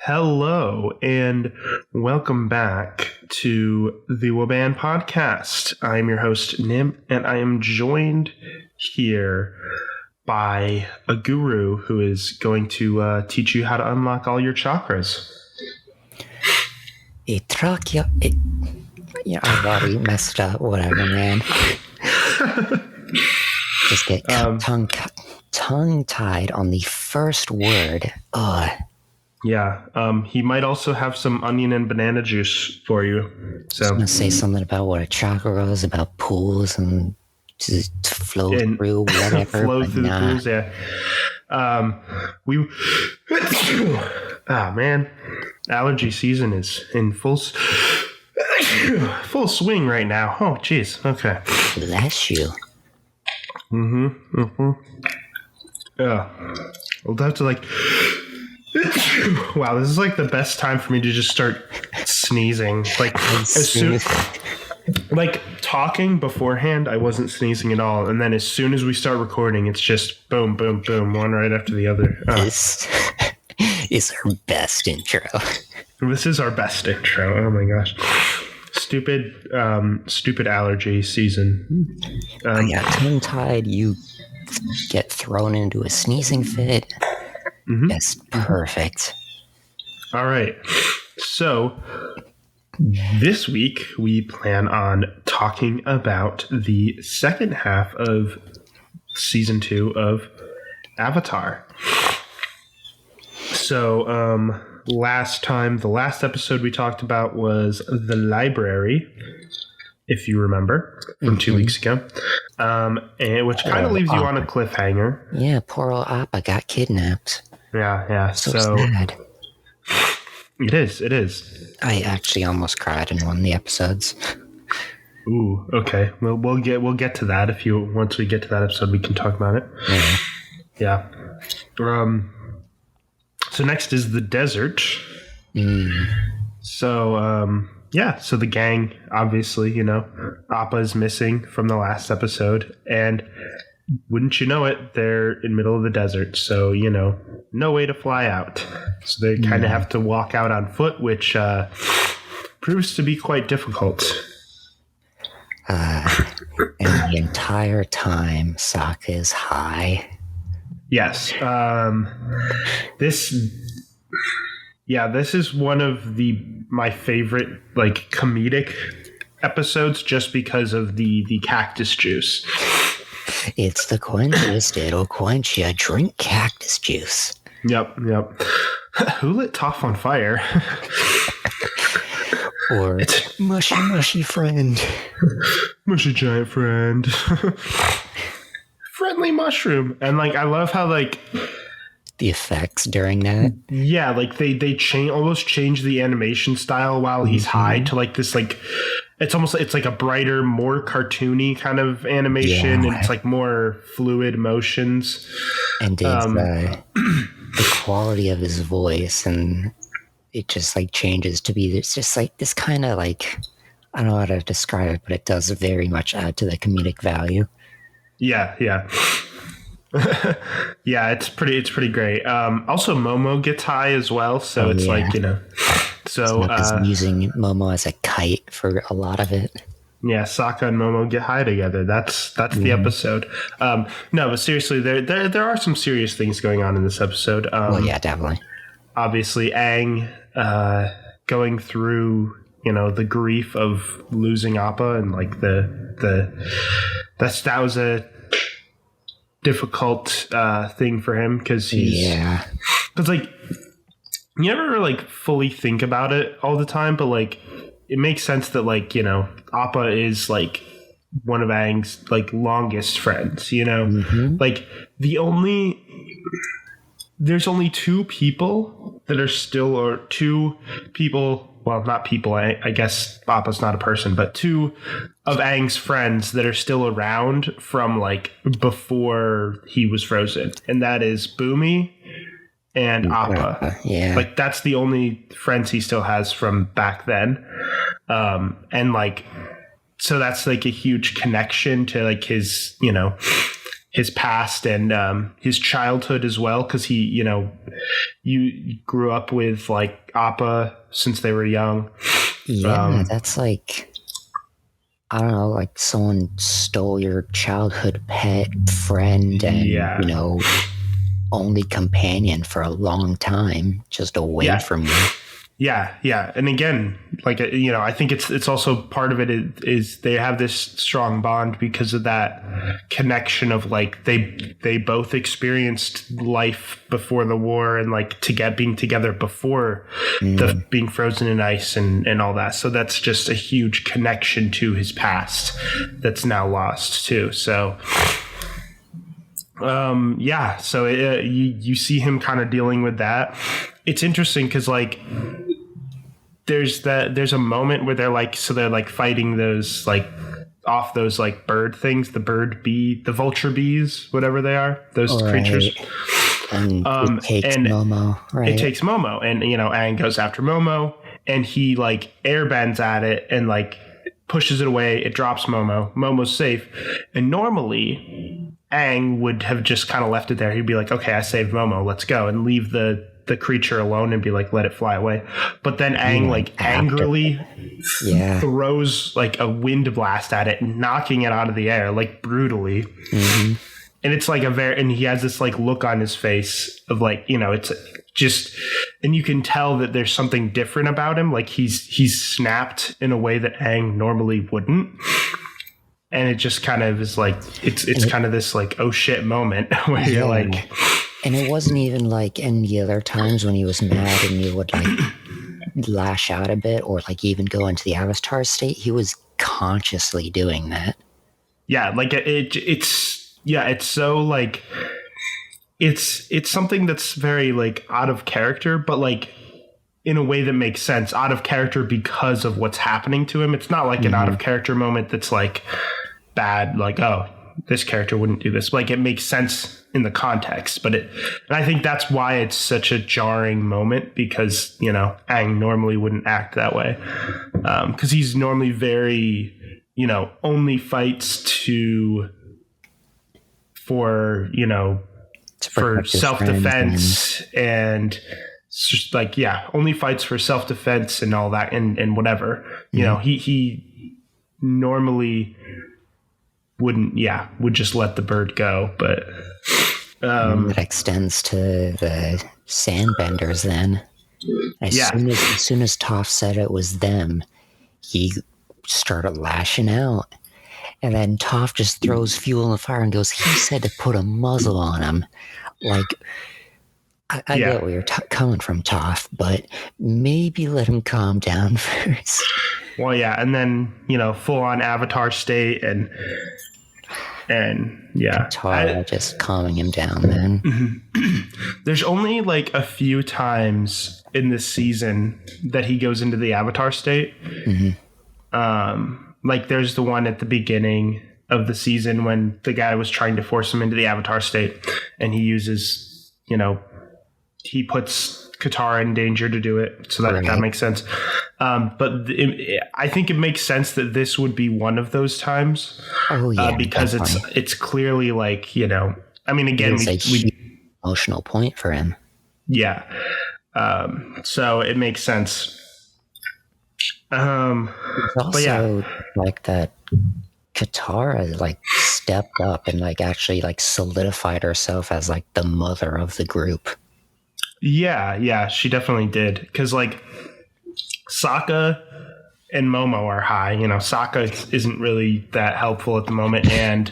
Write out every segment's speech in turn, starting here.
Hello and welcome back to the WABAN podcast. I'm your host, Nim, and I am joined here by a guru who is going to teach you how to unlock all your chakras. I've already messed up. Whatever, man. Just get tongue-tied on the first word. Ugh. Yeah, he might also have some onion and banana juice for you. So I was going to say something about what a chakra is, about pools and just flow through whatever. Flow through the pools, yeah. Man, allergy season is in full swing right now. Oh, jeez. Okay. Bless you. Yeah. We'll have to wow, this is like the best time for me to just start sneezing. Like as soon like talking beforehand, I wasn't sneezing at all, and then as soon as we start recording, it's just boom, boom, boom, one right after the other. This is our best intro. This is our best intro. Oh my gosh. Stupid allergy season. Yeah, tongue-tied, you get thrown into a sneezing fit. Mm-hmm. That's perfect. All right. So this week we plan on talking about the second half of season 2 of Avatar. So the last episode we talked about was the library, if you remember, from 2 weeks ago, and which kind of leaves you on a cliffhanger. Yeah, poor old Oppa got kidnapped. Yeah. So sad. It is. I actually almost cried in one of the episodes. Ooh, okay. Well, we'll get to that once we get to that episode, we can talk about it. Yeah. So next is the desert. So so the gang, obviously, Appa is missing from the last episode, and wouldn't you know it, they're in the middle of the desert, so, no way to fly out. So they kind of have to walk out on foot, which proves to be quite difficult. And the entire time, Sokka is high. Yes. This is one of my favorite, comedic episodes, just because of the cactus juice. It's the quenchiest, it'll quench ya. Drink cactus juice. Yep. Who lit Toff on fire? Or mushy friend. Mushy giant friend. Friendly mushroom. And I love how the effects during that. Yeah, they almost change the animation style while he's high to this it's like a brighter, more cartoony kind of animation, and it's more fluid motions. And the quality of his voice, and it just changes to be this kind of I don't know how to describe it, but it does very much add to the comedic value. Yeah. Yeah, it's pretty great. Also, Momo gets high as well, so it's So he's using Momo as a kite for a lot of it. Yeah, Sokka and Momo get high together. That's the episode. No, but seriously, there are some serious things going on in this episode. Well, yeah, definitely. Obviously, Aang going through the grief of losing Appa, and that was a difficult thing for him, because you never fully think about it all the time, but it makes sense that Appa is one of Aang's longest friends, there's only two people that are still, or two people, well, not people, I guess Appa's not a person, but two of Aang's friends that are still around from before he was frozen, and that is Boomy and Oppa. Yeah. That's the only friends he still has from back then. And so that's a huge connection to his, his past and his childhood as well, because he, you grew up with like Oppa since they were young. Yeah, that's like, I don't know, like someone stole your childhood pet friend and only companion for a long time, just away from you. Yeah. And again, like, I think it's also part of it is they have this strong bond because of that connection of like they both experienced life before the war and like being together before the being frozen in ice and all that. So that's just a huge connection to his past that's now lost too. So so you see him kind of dealing with that. It's interesting because like there's a moment where they're like fighting those like off those like bird things, the vulture bees, whatever they are, those creatures. And it takes Momo, right? It takes Momo, and Aang goes after Momo, and he like airbends at it and like pushes it away. It drops Momo. Momo's safe, and normally Aang would have just kind of left it there. He'd be like, okay, I saved Momo, let's go, and leave the creature alone and be like, let it fly away. But then Aang angrily throws like a wind blast at it, knocking it out of the air, like brutally. Mm-hmm. And it's like and he has this like look on his face of like, it's just, and you can tell that there's something different about him. Like he's snapped in a way that Aang normally wouldn't. And it just kind of is like, it's kind of this like, oh shit moment where you're like, and it wasn't even like any other times when he was mad and he would like lash out a bit or like even go into the avatar state. He was consciously doing that. Yeah, like it's so like it's something that's very like out of character, but like in a way that makes sense. Out of character because of what's happening to him. It's not like an out of character moment that's like bad, like, oh, this character wouldn't do this. Like it makes sense in the context, and I think that's why it's such a jarring moment, because Aang normally wouldn't act that way, because he's normally very only fights for self-defense and just like only fights for self-defense and all that and whatever. He normally would just let the bird go, but that extends to the sandbenders then. As soon as Toff said it was them, he started lashing out, and then Toff just throws fuel in the fire and goes, he said to put a muzzle on him. Like, I get where you're coming from, Toff, but maybe let him calm down first. Well, and then full on avatar state and Katara just calming him down then. There's only like a few times in this season that he goes into the avatar state. Like there's the one at the beginning of the season when the guy was trying to force him into the avatar state, and he uses he puts Katara in danger to do it, so that makes sense. But I think it makes sense that this would be one of those times. Oh yeah, because it's clearly like I mean, again, we emotional point for him. Yeah, so it makes sense. It's also like that Katara like stepped up and like actually like solidified herself as like the mother of the group. Yeah, she definitely did. Because like Sokka and Momo are high. Sokka isn't really that helpful at the moment, and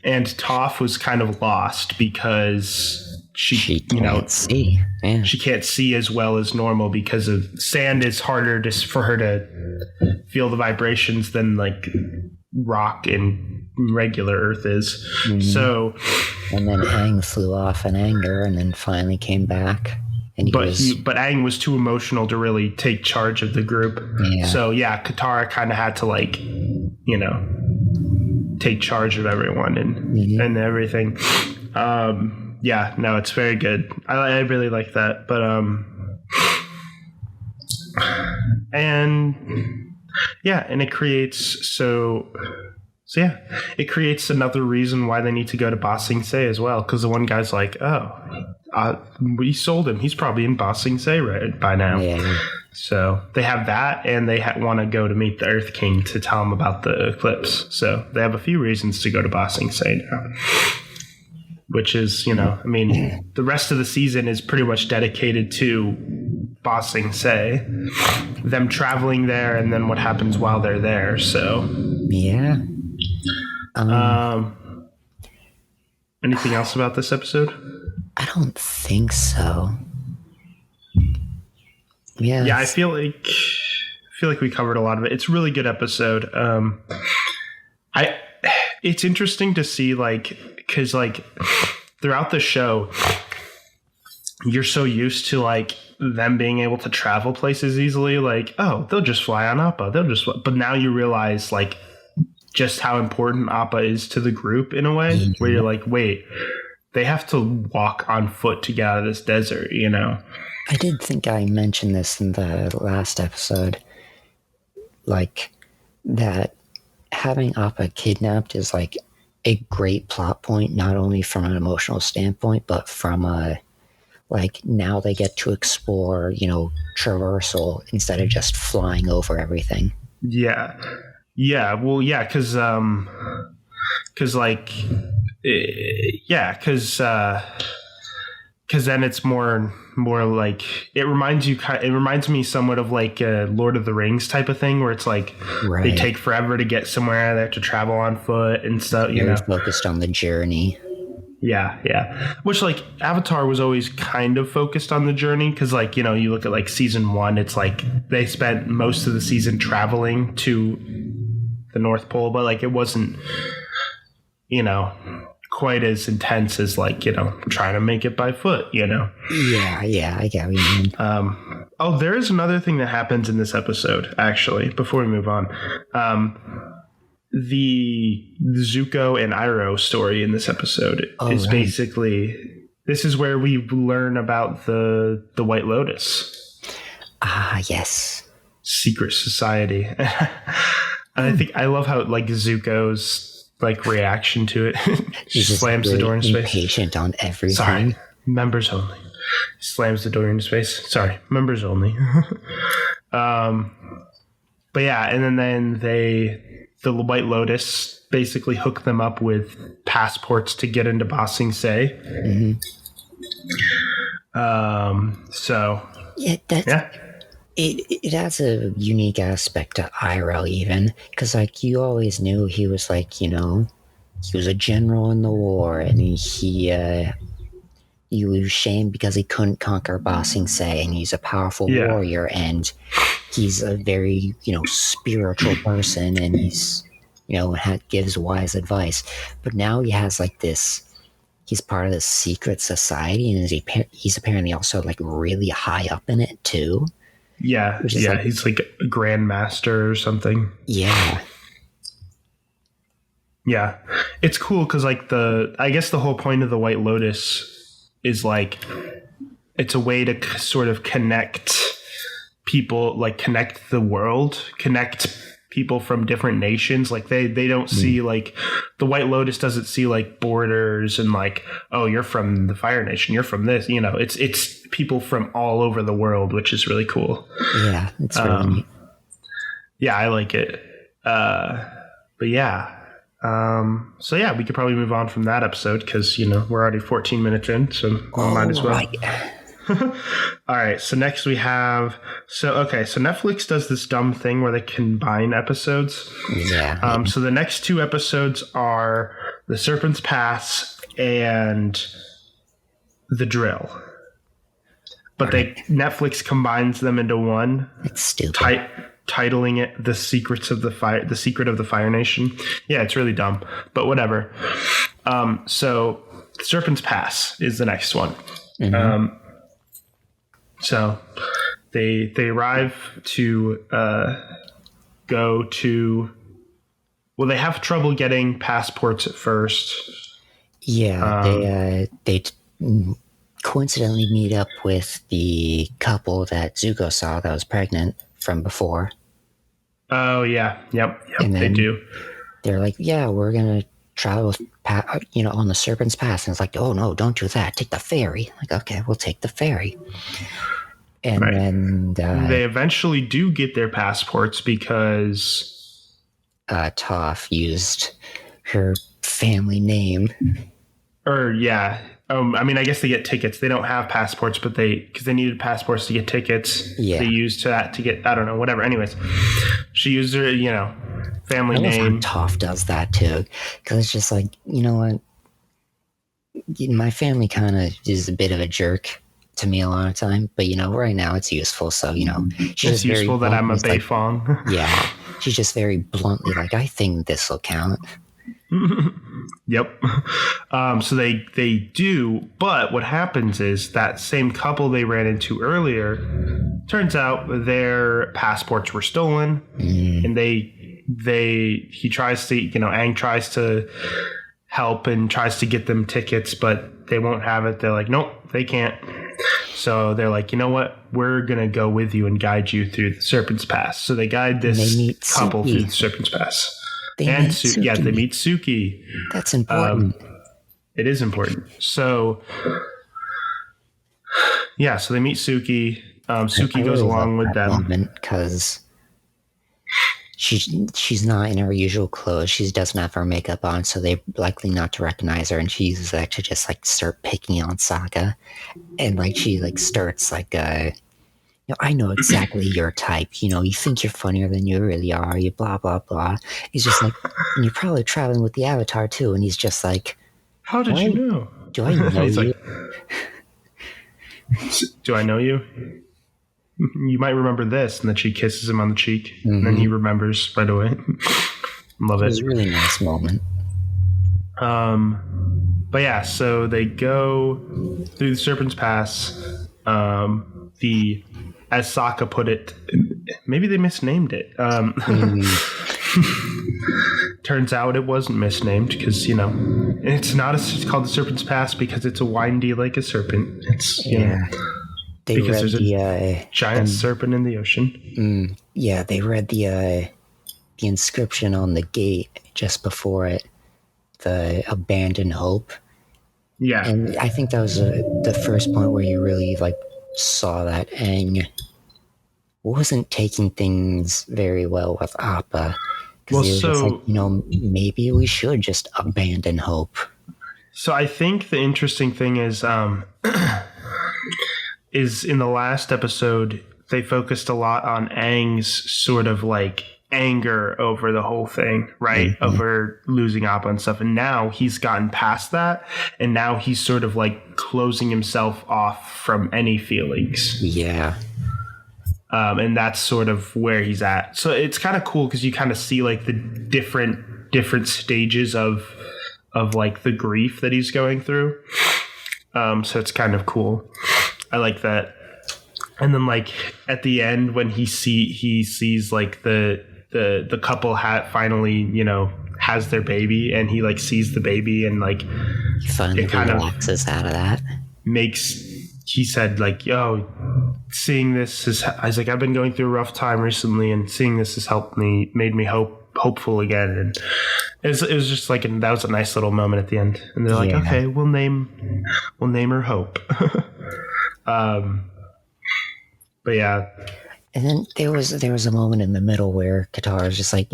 and Toph was kind of lost because she can't see. Yeah. She can't see as well as normal because of sand is harder for her to feel the vibrations than like rock and regular Earth is. So, and then Aang flew off in anger, and then finally came back. And but Aang was too emotional to really take charge of the group. Yeah. So Katara kind of had to like, take charge of everyone and everything. No, it's very good. I really like that. But and it creates so So yeah, it creates another reason why they need to go to Ba Sing Se as well, because the one guy's like, we sold him. He's probably in Ba Sing Se right by now. Yeah. So they have that, and they want to go to meet the Earth King to tell him about the eclipse. So they have a few reasons to go to Ba Sing Se now, which is, the rest of the season is pretty much dedicated to Ba Sing Se, them traveling there, and then what happens while they're there. So yeah. Anything else about this episode? I don't think so. Yeah, I feel like we covered a lot of it. It's a really good episode. It's interesting to see, because throughout the show, you're so used to them being able to travel places easily. They'll just fly on Appa. But now you realize just how important Appa is to the group in a way, mm-hmm. where you're like, wait, they have to walk on foot to get out of this desert, I did think I mentioned this in the last episode, that having Appa kidnapped is a great plot point, not only from an emotional standpoint, but from now they get to explore, traversal instead of just flying over everything. Yeah. Yeah, well, yeah, because then it's more it reminds me somewhat of a Lord of the Rings type of thing, where it's right. They take forever to get somewhere, they have to travel on foot and stuff. You're focused on the journey. Yeah. Which Avatar was always kind of focused on the journey, because you look at season 1, it's they spent most of the season traveling to the North Pole, but it wasn't quite as intense as trying to make it by foot. Yeah, I get what you mean. There is another thing that happens in this episode, actually, before we move on. The Zuko and Ira story in this episode is right. Basically, this is where we learn about the White Lotus. Yes. Secret society. And I think I love how Zuko's reaction to it. He just slams really the door in his face. Impatient on everything. Sorry, members only. He slams the door in his face. Sorry, members only. But yeah, and then the White Lotus basically hook them up with passports to get into Ba Sing Se. Mm-hmm. So yeah. It adds a unique aspect to Ira, even, because you always knew he was he was a general in the war, and he was ashamed because he couldn't conquer Ba Sing Se, and he's a powerful warrior, and he's a very spiritual person, and he's gives wise advice. But now he has this. He's part of this secret society, and he's apparently also really high up in it too. Yeah, he's a grandmaster or something. Yeah. Yeah. It's cool because I guess the whole point of the White Lotus is it's a way to sort of connect people, connect the world, connect people from different nations. They don't see the White Lotus doesn't see borders and oh, you're from the Fire Nation, you're from this, it's people from all over the world, which is really cool. Yeah, it's really neat. Yeah, I like it. But yeah. So yeah, we could probably move on from that episode because we're already 14 minutes in, so we might as well. Right. All right, so next we have so Netflix does this dumb thing where they combine episodes. Yeah. So the next 2 episodes are The Serpent's Pass and The Drill. But Netflix combines them into one. It's stupid. Titling it The Secret of the Fire Nation. Yeah, it's really dumb, but whatever. So Serpent's Pass is the next one. Mm-hmm. So they arrive to go to. Well, they have trouble getting passports at first. Yeah, they coincidentally meet up with the couple that Zuko saw that was pregnant from before. Oh yeah, yep, and they do. they're like, yeah, we're gonna travel, on the Serpent's Pass, and it's like, oh no, don't do that. Take the ferry. Like, okay, we'll take the ferry. And Right. then They eventually do get their passports because Toff used her family name. I mean, I guess they get tickets. They don't have passports, but because they needed passports to get tickets. Yeah. They used that to get, I don't know, whatever. Anyways, she used her, family I love name. how Toff does that too, because it's just like, you know what? My family kind of is a bit of a jerk to me a lot of time, but right now it's useful. So It's useful that I'm a Beifong. Like, yeah, she's just very bluntly like, I think this will count. Yep. So they do, but what happens is that same couple they ran into earlier, turns out their passports were stolen, and he tries to, Aang tries to help and tries to get them tickets, but they won't have it. They're like, nope, they can't. So they're like, you know what? We're going to go with you and guide you through the Serpent's Pass. So they guide this couple through the Serpent's Pass. They meet Suki. That's important. It is important. So, so they meet Suki. Suki goes along with them. Because she's not in her usual clothes. She doesn't have her makeup on, so they're likely not to recognize her. And she uses that to just like start picking on Sokka, and like she like starts like I know exactly your type. You think you're funnier than you really are. You blah blah blah. He's just like, and you're probably traveling with the Avatar too. And he's just like, how did you know? Do I know you? Do I know you? You might remember this. And then she kisses him on the cheek, and then he remembers right away. Love it. It was a really nice moment. But yeah, so they go through the Serpent's Pass. As Sokka put it, maybe they misnamed it. Turns out it wasn't misnamed because, it's not it's called the Serpent's Pass because it's a windy like a serpent. It's, because there's a giant serpent in the ocean. They read the inscription on the gate just before it, the abandoned hope. Yeah. And I think that was the first point where you really saw that Aang wasn't taking things very well with Appa. Because he was just like, maybe we should just abandon hope. So I think the interesting thing is in the last episode, they focused a lot on Aang's sort of anger over the whole thing, right? Mm-hmm. Over losing Appa and stuff. And now he's gotten past that. And now he's sort of closing himself off from any feelings. Yeah. And that's sort of where he's at. So it's kind of cool because you kind of see the different stages of the grief that he's going through. So it's kind of cool. I like that. And then at the end when he sees the couple finally, has their baby, and he sees the baby, and he finally relaxes out of that. He said yo, seeing this is, I was I've been going through a rough time recently, and seeing this has made me hopeful again. And it was just that was a nice little moment at the end. And they're okay, we'll name her Hope. But yeah. And then there was a moment in the middle where Katara's just I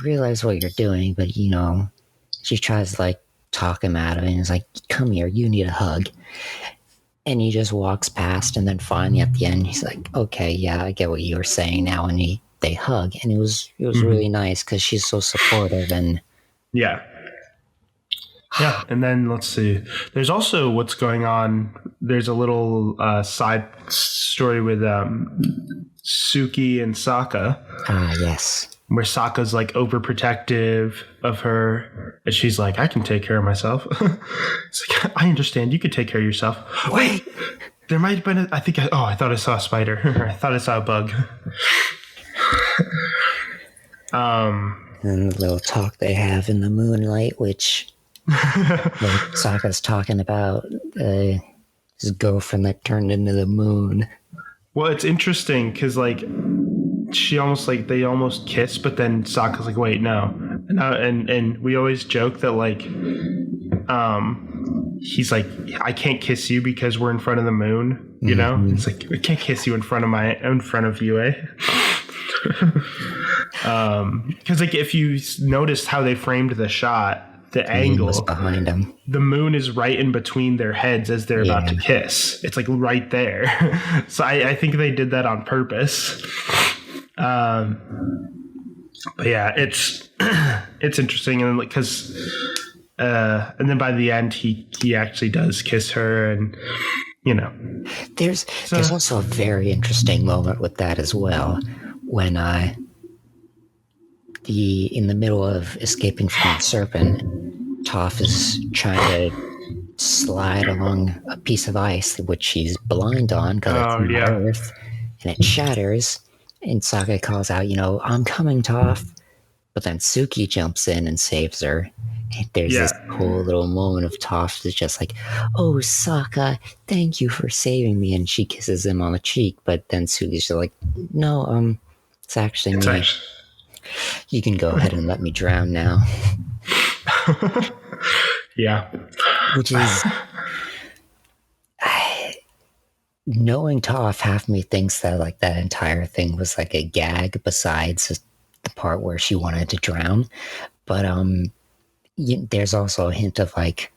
realize what you're doing, but she tries to talk him out of it, and is come here, you need a hug. And he just walks past, and then finally at the end he's okay, yeah, I get what you were saying now, and they hug, and it was really nice because she's so supportive. And yeah. And then let's see. There's also what's going on. There's a little side story with Suki and Sokka. Yes. Where Sokka's overprotective of her, and she's I can take care of myself. It's I understand. You could take care of yourself. Wait, there might have been. I thought I saw a spider. I thought I saw a bug. And the little talk they have in the moonlight, which Sokka's talking about his girlfriend that turned into the moon. Well, it's interesting because she almost they almost kiss, but then Sokka's wait, no. And we always joke that like, he's like, I can't kiss you because we're in front of the moon. You know, it's like I can't kiss you in front of you, eh? Because like if you noticed how they framed the shot, the angle was behind them. The moon is right in between their heads as they're about to kiss. It's like right there. So I think they did that on purpose. But yeah, it's interesting, and because and then by the end he actually does kiss her, and you know, there's also a very interesting moment with that as well, when in the middle of escaping from the Serpent, Toff is trying to slide along a piece of ice which he's blind on because it's Earth, and it shatters, and Sokka calls out, you know, I'm coming, Toff. But then Suki jumps in and saves her. And there's this cool little moment of Toff that's just like, oh, Sokka, thank you for saving me. And she kisses him on the cheek. But then Suki's just like, no, it's actually me. You can go ahead and let me drown now. Yeah. Which is... knowing Toff, half me thinks that like that entire thing was like a gag besides the part where she wanted to drown. But there's also a hint of like,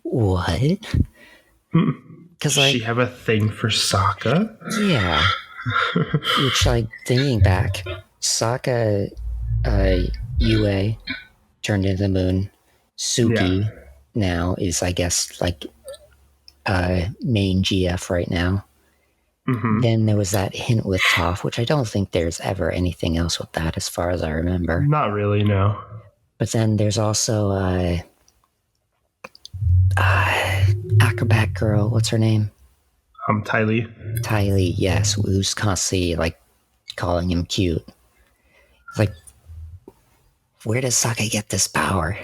what? Because like, she have a thing for Sokka? Yeah. Which, like, thinking back, Sokka, Yue turned into the moon. Suki now is, I guess, like, main GF right now. Then there was that hint with Toff, which I don't think there's ever anything else with that as far as I remember. Not really, no. But then there's also Acrobat Girl, what's her name? Tylee. Tylee, yes, who's constantly like calling him cute. It's like, where does Sokka get this power?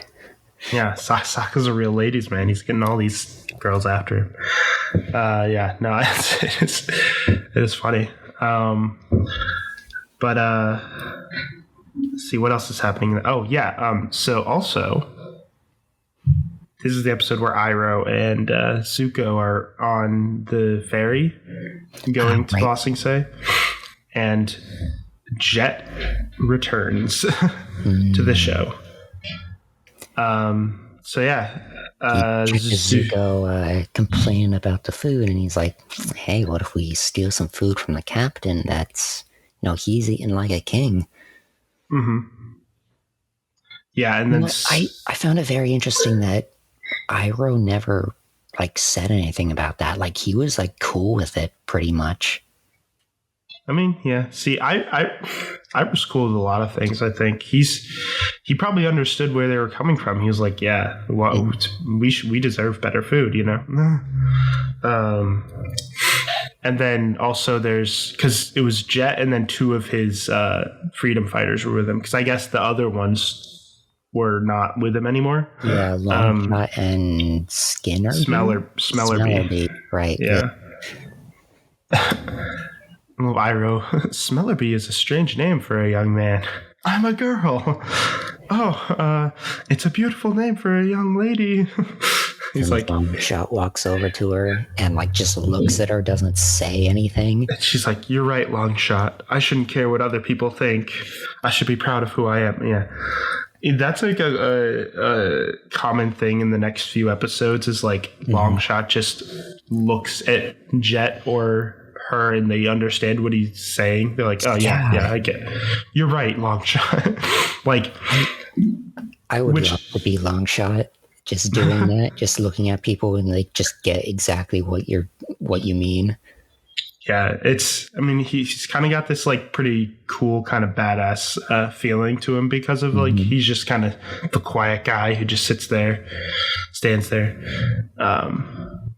Yeah, Sokka's a real ladies' man. He's getting all these girls after him. It is funny. But let's see what else is happening. Oh yeah. So also, this is the episode where Iroh and Zuko are on the ferry going to Ba Sing Se, and Jet returns to the show. So yeah, Zuko complaining about the food, and he's like, "Hey, what if we steal some food from the captain? That's, you know, he's eating like a king." Yeah, and then I found it very interesting that Iroh never like said anything about that. Like he was like cool with it pretty much. I mean, yeah. See, I was cool with a lot of things. I think he probably understood where they were coming from. He was like, yeah, well, we deserve better food, you know. And then also there's, because it was Jet and then two of his freedom fighters were with him, because I guess the other ones were not with him anymore. Yeah, Longshot and Skinner. Smellerby, right? Yeah. Oh, Iroh, Smellerby is a strange name for a young man. I'm a girl. Oh, it's a beautiful name for a young lady. He's like, Longshot walks over to her and like just looks at her, doesn't say anything. She's like, "You're right, Longshot. I shouldn't care what other people think. I should be proud of who I am." Yeah. That's like a common thing in the next few episodes is like Longshot just looks at Jet or her and they understand what he's saying. They're like, oh yeah, I get it. You're right, Longshot. Like, I would love to be Longshot, just doing that, just looking at people and like just get exactly what you mean. Yeah, he's kind of got this like pretty cool kind of badass feeling to him because of like he's just kind of the quiet guy who just stands there.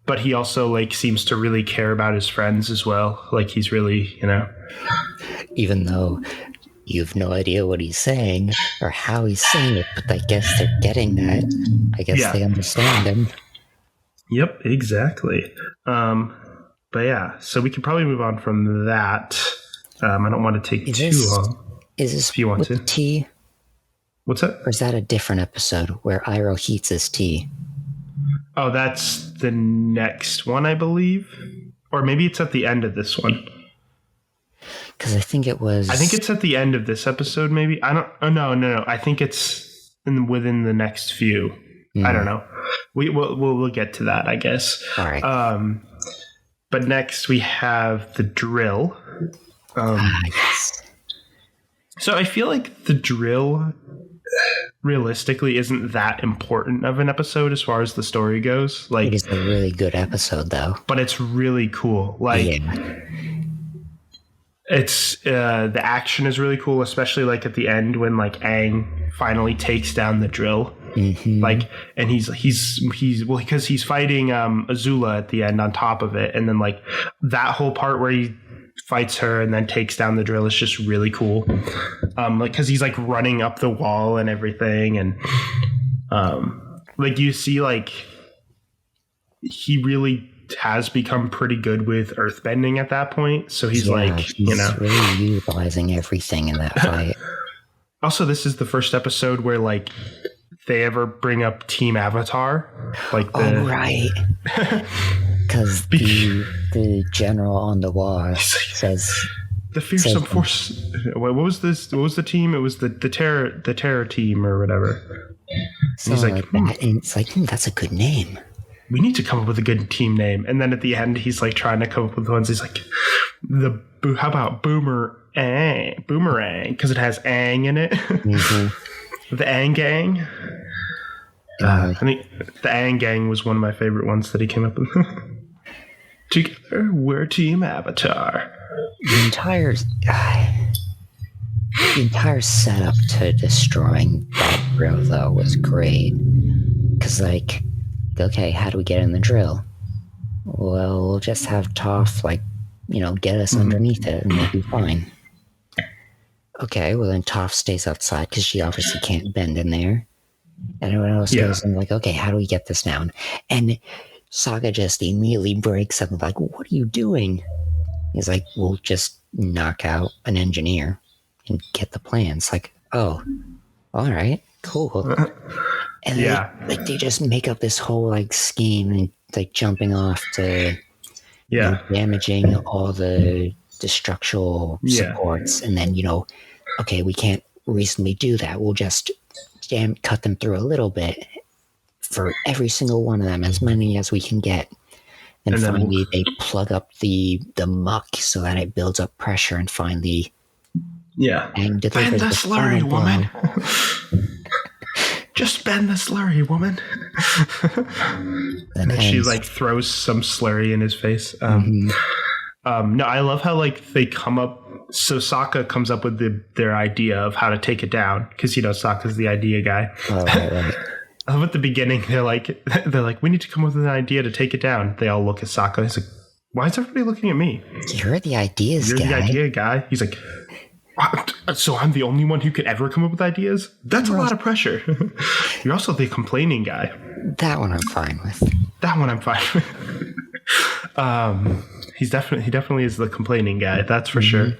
But he also like seems to really care about his friends as well. Like he's really, you know, even though you have no idea what he's saying or how he's saying it, but I guess they're getting that. I guess they understand him. Yep, exactly. But yeah, so we could probably move on from that. I don't want to take too long. Is this if you want with to. the tea? What's that? Or is that a different episode where Iroh heats his tea? Oh, that's the next one, I believe. Or maybe it's at the end of this one. Because I think it's at the end of this episode, maybe. I don't. Oh, no. I think it's within the next few. I don't know. We'll get to that, I guess. All right. But next we have the drill. Yes. So I feel like the drill realistically isn't that important of an episode as far as the story goes. Like, it is a really good episode, though. But it's really cool. Like, it's the action is really cool, especially like at the end when like Aang finally takes down the drill. Like, and he's because he's fighting Azula at the end on top of it, and then like that whole part where he fights her and then takes down the drill is just really cool. Like, because he's like running up the wall and everything, and like you see like he really has become pretty good with earthbending at that point. So he's really utilizing everything in that fight. Also, this is the first episode where like they ever bring up Team Avatar. Like right. Because the general on the wall says the fearsome force. What was this? What was the team? It was the terror team or whatever. He's like that, and it's like, that's a good name. We need to come up with a good team name. And then at the end, he's like trying to come up with ones. He's like, how about Boomerang? Because it has Aang in it. The Aang Gang. I think the Aang Gang was one of my favorite ones that he came up with. Together, we're Team Avatar. The entire setup to destroying that drill, though, was great. Because, like, okay, how do we get in the drill? Well, we'll just have Toff, like, get us underneath it, and we'll be fine. Okay, well then Toff stays outside because she obviously can't bend in there. Everyone else goes in like, okay, how do we get this down? And Sokka just immediately breaks up and like, what are you doing? He's like, we'll just knock out an engineer and get the plans. Like, oh, all right, cool. And they just make up this whole like scheme and like jumping off to damaging all the structural supports, and then okay, we can't reasonably do that. We'll just cut them through a little bit for every single one of them, as many as we can get. And finally, they plug up the muck so that it builds up pressure, and finally, and bend the slurry, woman. Just bend the slurry, woman. And she like throws some slurry in his face. No, I love how like they come up. So Sokka comes up with their idea of how to take it down, because Sokka's the idea guy. Oh, right. I love at the beginning they're like, we need to come up with an idea to take it down. They all look at Sokka. He's like, why is everybody looking at me? You're the ideas guy. You're the idea guy. He's like, so I'm the only one who could ever come up with ideas? That's a lot of pressure. You're also the complaining guy. That one I'm fine with. He definitely is the complaining guy. That's for sure.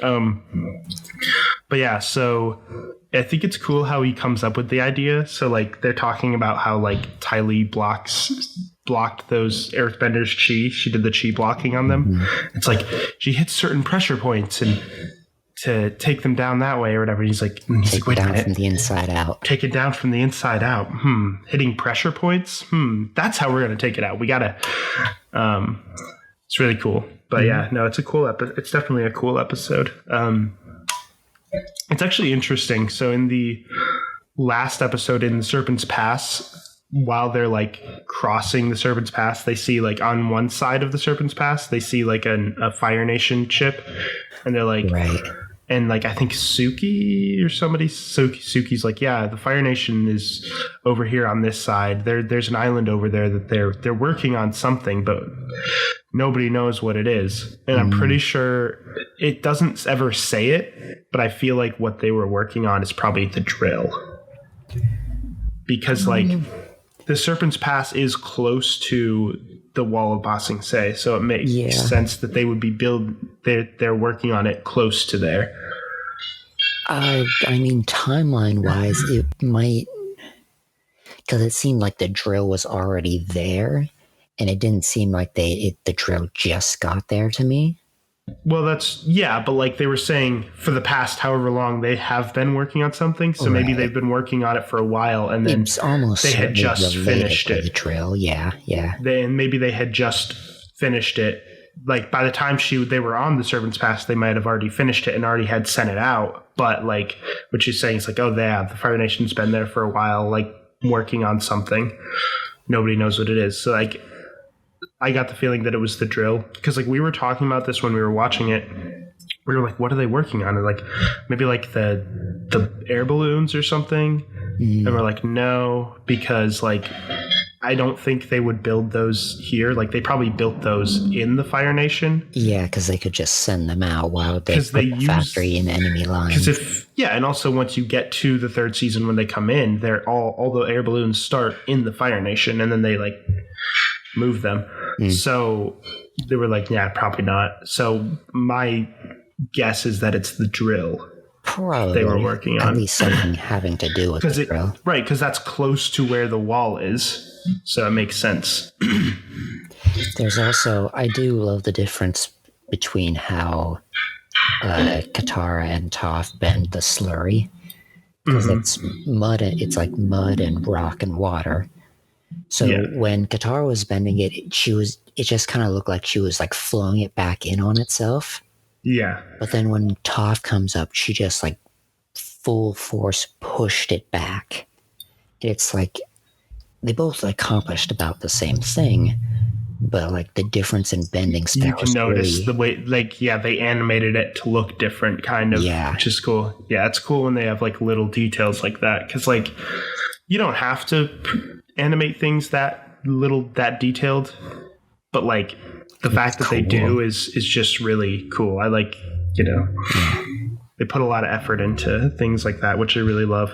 But yeah, so I think it's cool how he comes up with the idea. So like they're talking about how like Ty Lee blocked those earthbenders' chi. She did the chi blocking on them. It's like she hits certain pressure points and to take them down that way or whatever. He's like, take it down from the inside out. Take it down from the inside out. Hitting pressure points. That's how we're gonna take it out. We gotta. It's really cool. But yeah, no, it's a cool episode. It's definitely a cool episode. It's actually interesting. So in the last episode in the Serpent's Pass, while they're like crossing the Serpent's Pass, they see like on one side of the Serpent's Pass, they see like a Fire Nation ship, and they're like, right. And like I think Suki or somebody, Suki's like, yeah, the Fire Nation is over here on this side. There's an island over there that they're working on something, but nobody knows what it is. And I'm pretty sure it doesn't ever say it, but I feel like what they were working on is probably the drill. Because like the Serpent's Pass is close to the Wall of Ba Sing Se, so it makes sense that they would be they're working on it close to there. I mean, timeline-wise, it might... Because it seemed like the drill was already there, and it didn't seem like the drill just got there to me. Well, but like they were saying for the past however long they have been working on something, so maybe they've been working on it for a while, and then they had just finished it. The drill, yeah. And maybe they had just finished it. Like by the time they were on the Serpent's Pass, they might have already finished it and already had sent it out. But like what she's saying is like, oh, the Fire Nation's been there for a while, like working on something. Nobody knows what it is. So like I got the feeling that it was the drill, because like we were talking about this when we were watching it. We were like, what are they working on? And like maybe like the air balloons or something. And we're like, no, because like I don't think they would build those here. Like they probably built those in the Fire Nation. Yeah, because they could just send them out while they put the factory in enemy lines. And also once you get to the third season when they come in, they're all the air balloons start in the Fire Nation, and then they like move them. So they were like, yeah, probably not. So my guess is that it's the drill. Probably they were working on. At least something having to do with the drill. Right, because that's close to where the wall is. So it makes sense. There's also, I do love the difference between how Katara and Toff bend the slurry. Because it's like mud and rock and water. So when Katara was bending it, it just kind of looked like she was like flowing it back in on itself. Yeah. But then when Toff comes up, she just like full force pushed it back. It's like they both accomplished about the same thing, but like the difference in bending styles. You can notice the way, like, they animated it to look different, kind of, which is cool. Yeah, it's cool when they have like little details like that, because like you don't have to animate things that detailed, but like the fact that they do is just really cool. I like, they put a lot of effort into things like that, which I really love.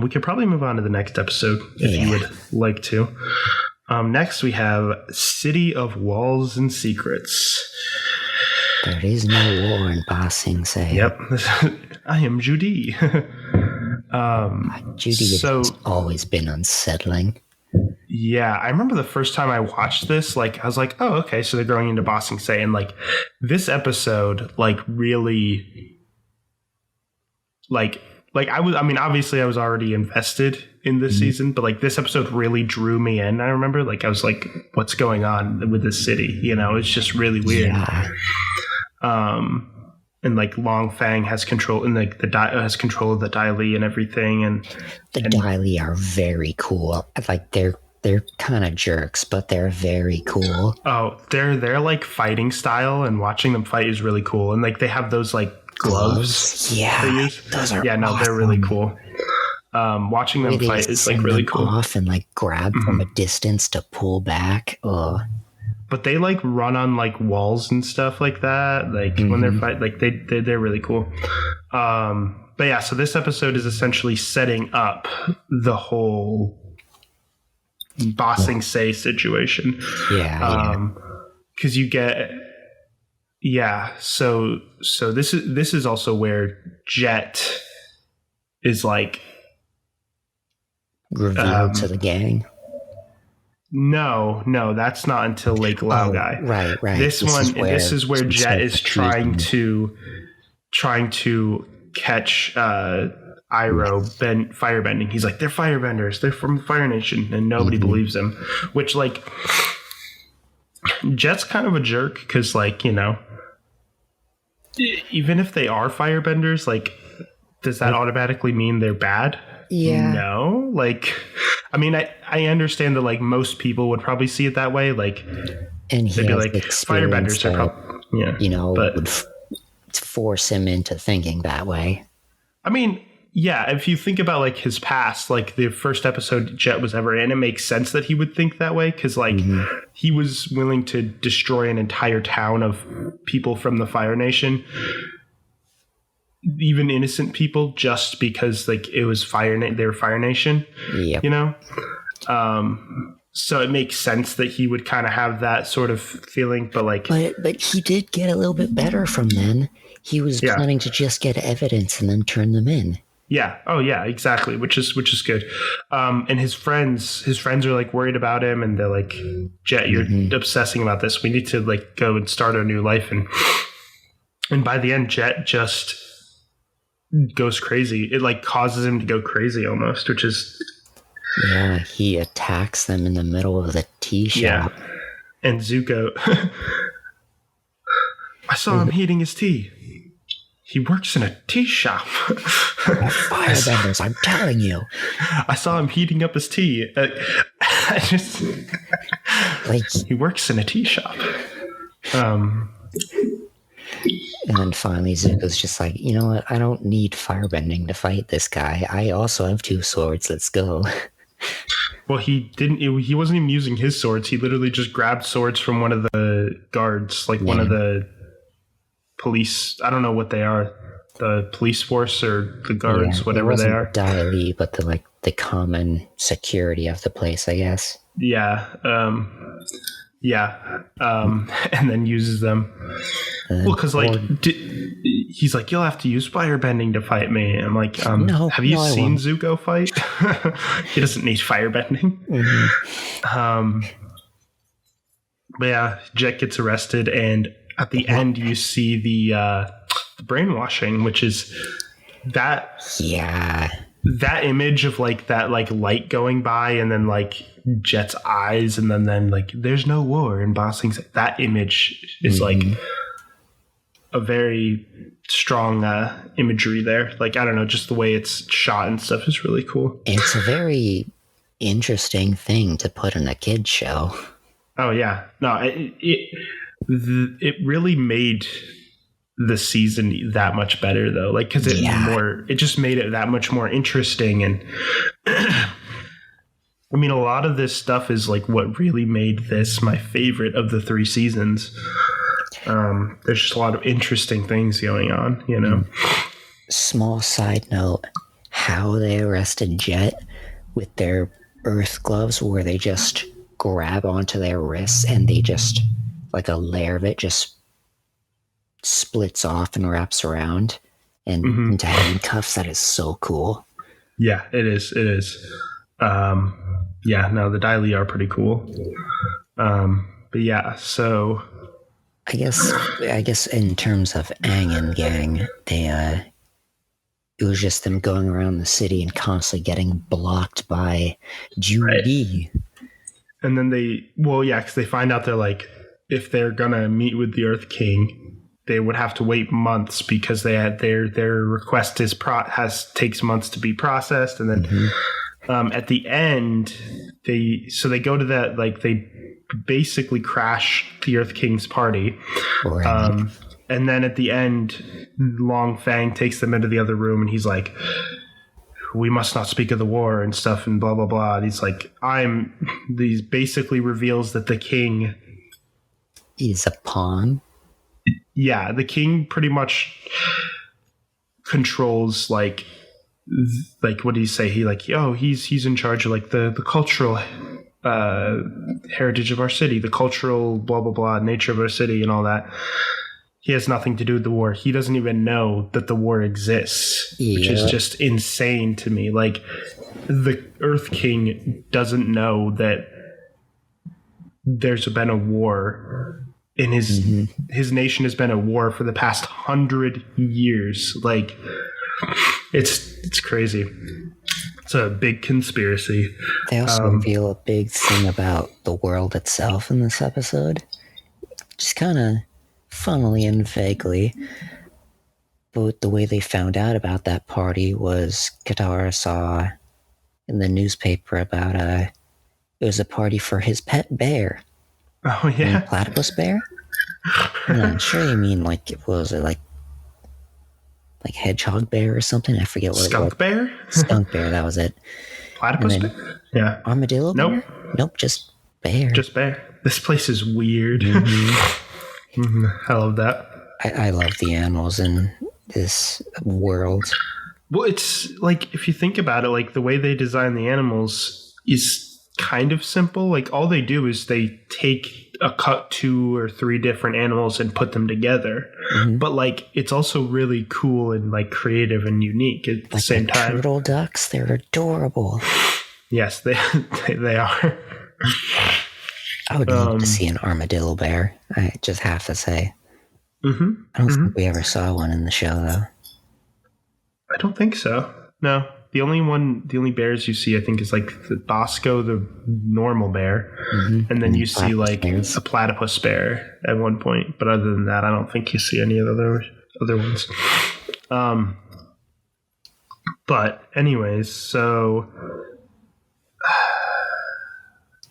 We could probably move on to the next episode if you would like to. Next we have City of Walls and Secrets. There is no war in Ba Sing Se. Yep. I am Judy. Judy has always been unsettling. Yeah, I remember the first time I watched this, like I was like, oh, okay, so they're going into Ba Sing Se, and like this episode, like really, like obviously I was already invested in this season, but like this episode really drew me in. I remember, like I was like, what's going on with this city? It's just really weird. Yeah. And like Long Fang has control, and like has control of the Dai Li and everything, and Dai Li are very cool. Like they're kind of jerks, but they're very cool. Oh, they're like fighting style, and watching them fight is really cool. And like they have those like gloves. Yeah, those are awesome. They're really cool. Watching them fight is like really cool. Off and like grab from a distance to pull back. But they like run on like walls and stuff like that. Like when they're fight, like they're really cool. But yeah, so this episode is essentially setting up the whole Ba Sing Se situation. Because you get so this is also where Jet is like revealed to the gang. No, that's not until Lake Laogai. Right. This is where Jet is trying to catch Iroh firebending. He's like, they're firebenders. They're from the Fire Nation, and nobody believes him. Which, like, Jet's kind of a jerk because, like, even if they are firebenders, like, does that automatically mean they're bad? Yeah. No, like, I mean, I understand that like most people would probably see it that way. Like, and they'd be like, firebenders are probably, would force him into thinking that way. I mean, yeah, if you think about like his past, like the first episode Jet was ever in, it makes sense that he would think that way because like he was willing to destroy an entire town of people from the Fire Nation. Even innocent people, just because like it was they were Fire Nation, so it makes sense that he would kind of have that sort of feeling. But like, but he did get a little bit better from then. He was planning to just get evidence and then turn them in. Yeah. Oh, yeah. Exactly. Which is good. And his friends are like worried about him, and they're like, "Jet, you're obsessing about this. We need to like go and start our new life." And by the end, Jet just goes crazy. It like causes him to go crazy almost, which is he attacks them in the middle of the tea shop. Yeah. And Zuko, I saw him heating his tea. He works in a tea shop. Firebenders, I'm telling you. I saw him heating up his tea. He works in a tea shop. And then finally Zuko's just like, you know what? I don't need firebending to fight this guy. I also have 2 swords. Let's go. Well, he wasn't even using his swords. He literally just grabbed swords from one of the guards, like one of the police. I don't know what they are, the police force or the guards, whatever they are. Dai Li, but the common security of the place, I guess. Yeah. And then uses them. Well, because he's like, you'll have to use firebending to fight me. I'm like, have you seen Zuko fight? He doesn't need firebending. But yeah, Jet gets arrested, and at the end you see the brainwashing, which is that image of like that like light going by, and then like Jet's eyes, and then like there's no war in Ba Sing's. That image is like a very strong imagery there. Like, I don't know, just the way it's shot and stuff is really cool. It's a very interesting thing to put in a kid's show. Oh yeah, no, it really made the season that much better though, like because it just made it that much more interesting. And I mean, a lot of this stuff is like what really made this my favorite of the 3 seasons. There's just a lot of interesting things going on, you know. Small side note, how they arrested Jet with their earth gloves, where they just grab onto their wrists and they just, like a layer of it just splits off and wraps around and into handcuffs. That is so cool. Yeah, it is. The Dai Li are pretty cool. But yeah, so I guess in terms of Aang and gang, it was just them going around the city and constantly getting blocked by Judy. Right. And then because they find out they're like, if they're gonna meet with the Earth King, they would have to wait months because they had their request takes months to be processed, and then at the end they go to that, like they basically crash the Earth King's party. Right. And then at the end, Long Fang takes them into the other room, and he's like, we must not speak of the war and stuff and blah, blah, blah. And he's like, he basically reveals that the king is a pawn. Yeah, the king pretty much controls like what do you say? He like, he's in charge of like the cultural heritage of our city, the cultural blah, blah, blah nature of our city and all that. He has nothing to do with the war. He doesn't even know that the war exists, which is just insane to me. Like, the Earth King doesn't know that there's been a war in his nation has been at war for the past 100 years. Like, it's crazy. It's a big conspiracy. They also reveal a big thing about the world itself in this episode. Just kind of funnily and vaguely. But the way they found out about that party was Katara saw in the newspaper about it was a party for his pet bear. Oh yeah, platypus bear. I'm sure you mean like hedgehog bear or something. I forget what Skunk bear. Skunk bear. That was it. Platypus bear. Yeah. Armadillo bear? Nope. Nope. Just bear. Just bear. This place is weird. I love that. I love the animals in this world. Well, it's like, if you think about it, like the way they design the animals is kind of simple. Like, all they do is they take a cut 2 or 3 different animals and put them together. but like it's also really cool and like creative and unique at the same time. Turtle ducks, they're adorable. Yes, they are. I would love to see an armadillo bear. I just have to say. Mm-hmm. I don't think we ever saw one in the show, though. I don't think so. No, the only bears you see, I think, is like the Bosco, the normal bear, and then you see like bears. A platypus bear at one point. But other than that, I don't think you see any of the other ones. But anyways, so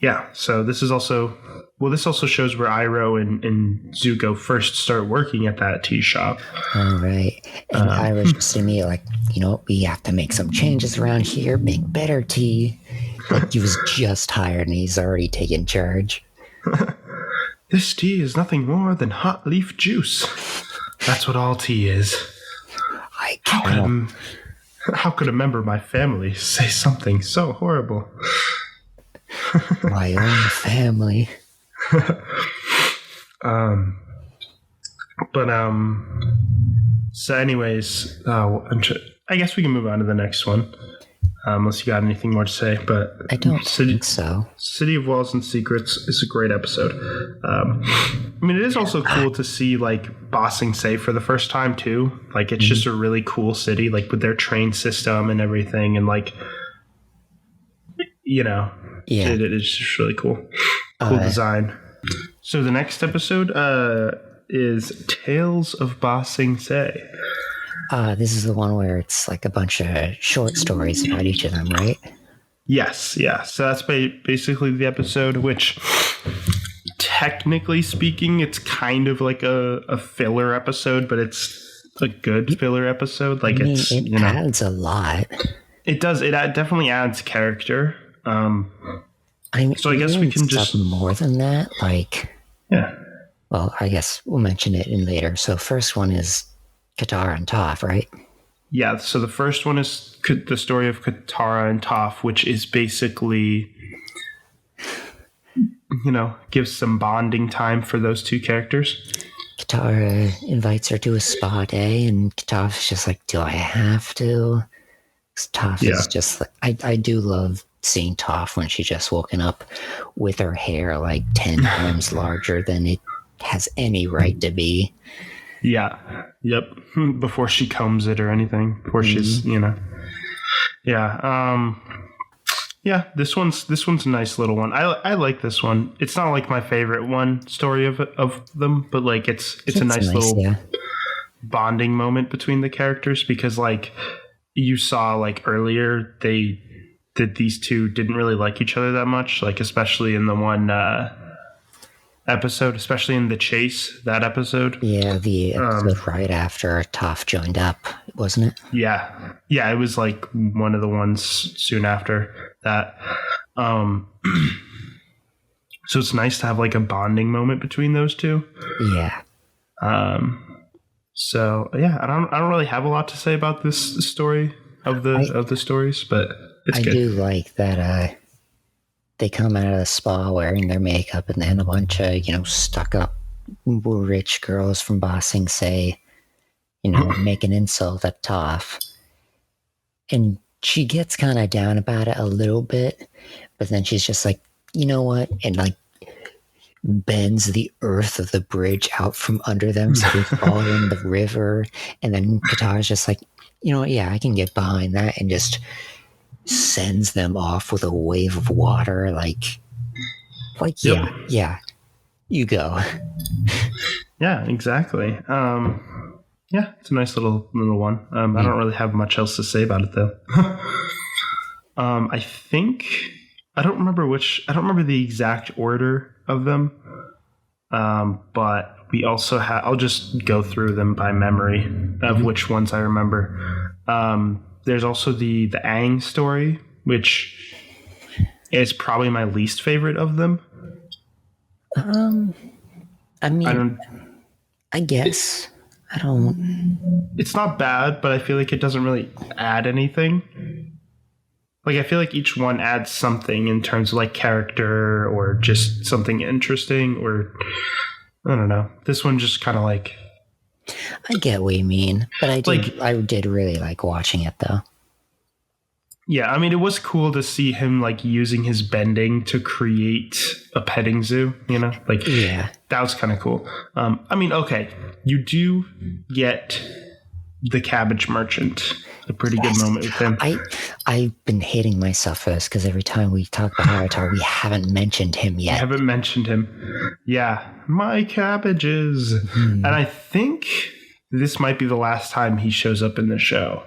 yeah, so this also shows where Iro and Zuko first start working at that tea shop. All right. And Ira's just to me like, we have to make some changes around here, make better tea. Like he was just hired and he's already taken charge. This tea is nothing more than hot leaf juice. That's what all tea is. How could a member of my family say something so horrible? My own family. So anyways, I guess we can move on to the next one, unless you got anything more to say. But I don't think so. City of Walls and Secrets is a great episode. I mean, it is also cool to see like Ba Sing Se for the first time too. Like it's just a really cool city, like with their train system and everything, and like it is just really cool. Cool design. So the next episode is Tales of Ba Sing Se. This is the one where it's like a bunch of short stories about each of them, right? Yes, yeah. So that's basically the episode, which technically speaking, it's kind of like a filler episode, but it's a good filler episode. Like it adds a lot. It does. It definitely adds character. So I guess we can just more than that. Like, yeah. Well, I guess we'll mention it in later. So first one is Katara and Toff, right? Yeah. So the first one is the story of Katara and Toff, which is basically, gives some bonding time for those two characters. Katara invites her to a spa day, and Toff's just like, "Do I have to?" Toff is just like, I do love seeing Toff when she's just woken up with her hair like 10 times larger than it has any right to be. Yeah. Yep. Before she combs it or anything. Before she's, Yeah. Yeah. This one's a nice little one. I like this one. It's not like my favorite story of them, but like it's a nice little bonding moment between the characters, because like you saw like earlier that these two didn't really like each other that much, like especially in the one episode, especially in the chase, that episode. Yeah, the episode right after Toff joined up, wasn't it? Yeah, it was like one of the ones soon after that. So it's nice to have like a bonding moment between those two. Yeah. So yeah, I don't really have a lot to say about this story of the stories, but it's good. I do like that they come out of the spa wearing their makeup, and then a bunch of stuck up rich girls from Ba Sing Se, make an insult at Toff, and she gets kind of down about it a little bit, but then she's just like, you know what, and like bends the earth of the bridge out from under them so they fall in the river. And then Katara's just like, I can get behind that, and just sends them off with a wave of water. Like yeah, you go. Yeah, exactly. Yeah, it's a nice little one. I don't really have much else to say about it though. I don't remember the exact order of them, but we also I'll just go through them by memory of which ones I remember. There's also the Aang story, which is probably my least favorite of them. I guess I don't. It's not bad, but I feel like it doesn't really add anything. Like, I feel like each one adds something in terms of, like, character or just something interesting, or I don't know. This one just kind of, like, I get what you mean, but I did really like watching it though. Yeah, I mean, it was cool to see him like using his bending to create a petting zoo, Yeah. That was kind of cool. I mean, okay, you do get the Cabbage Merchant, a pretty good moment with him. I've been hating myself for this because every time we talk about Avatar, we haven't mentioned him yet. I haven't mentioned him. Yeah, my cabbages. And I think this might be the last time he shows up in the show.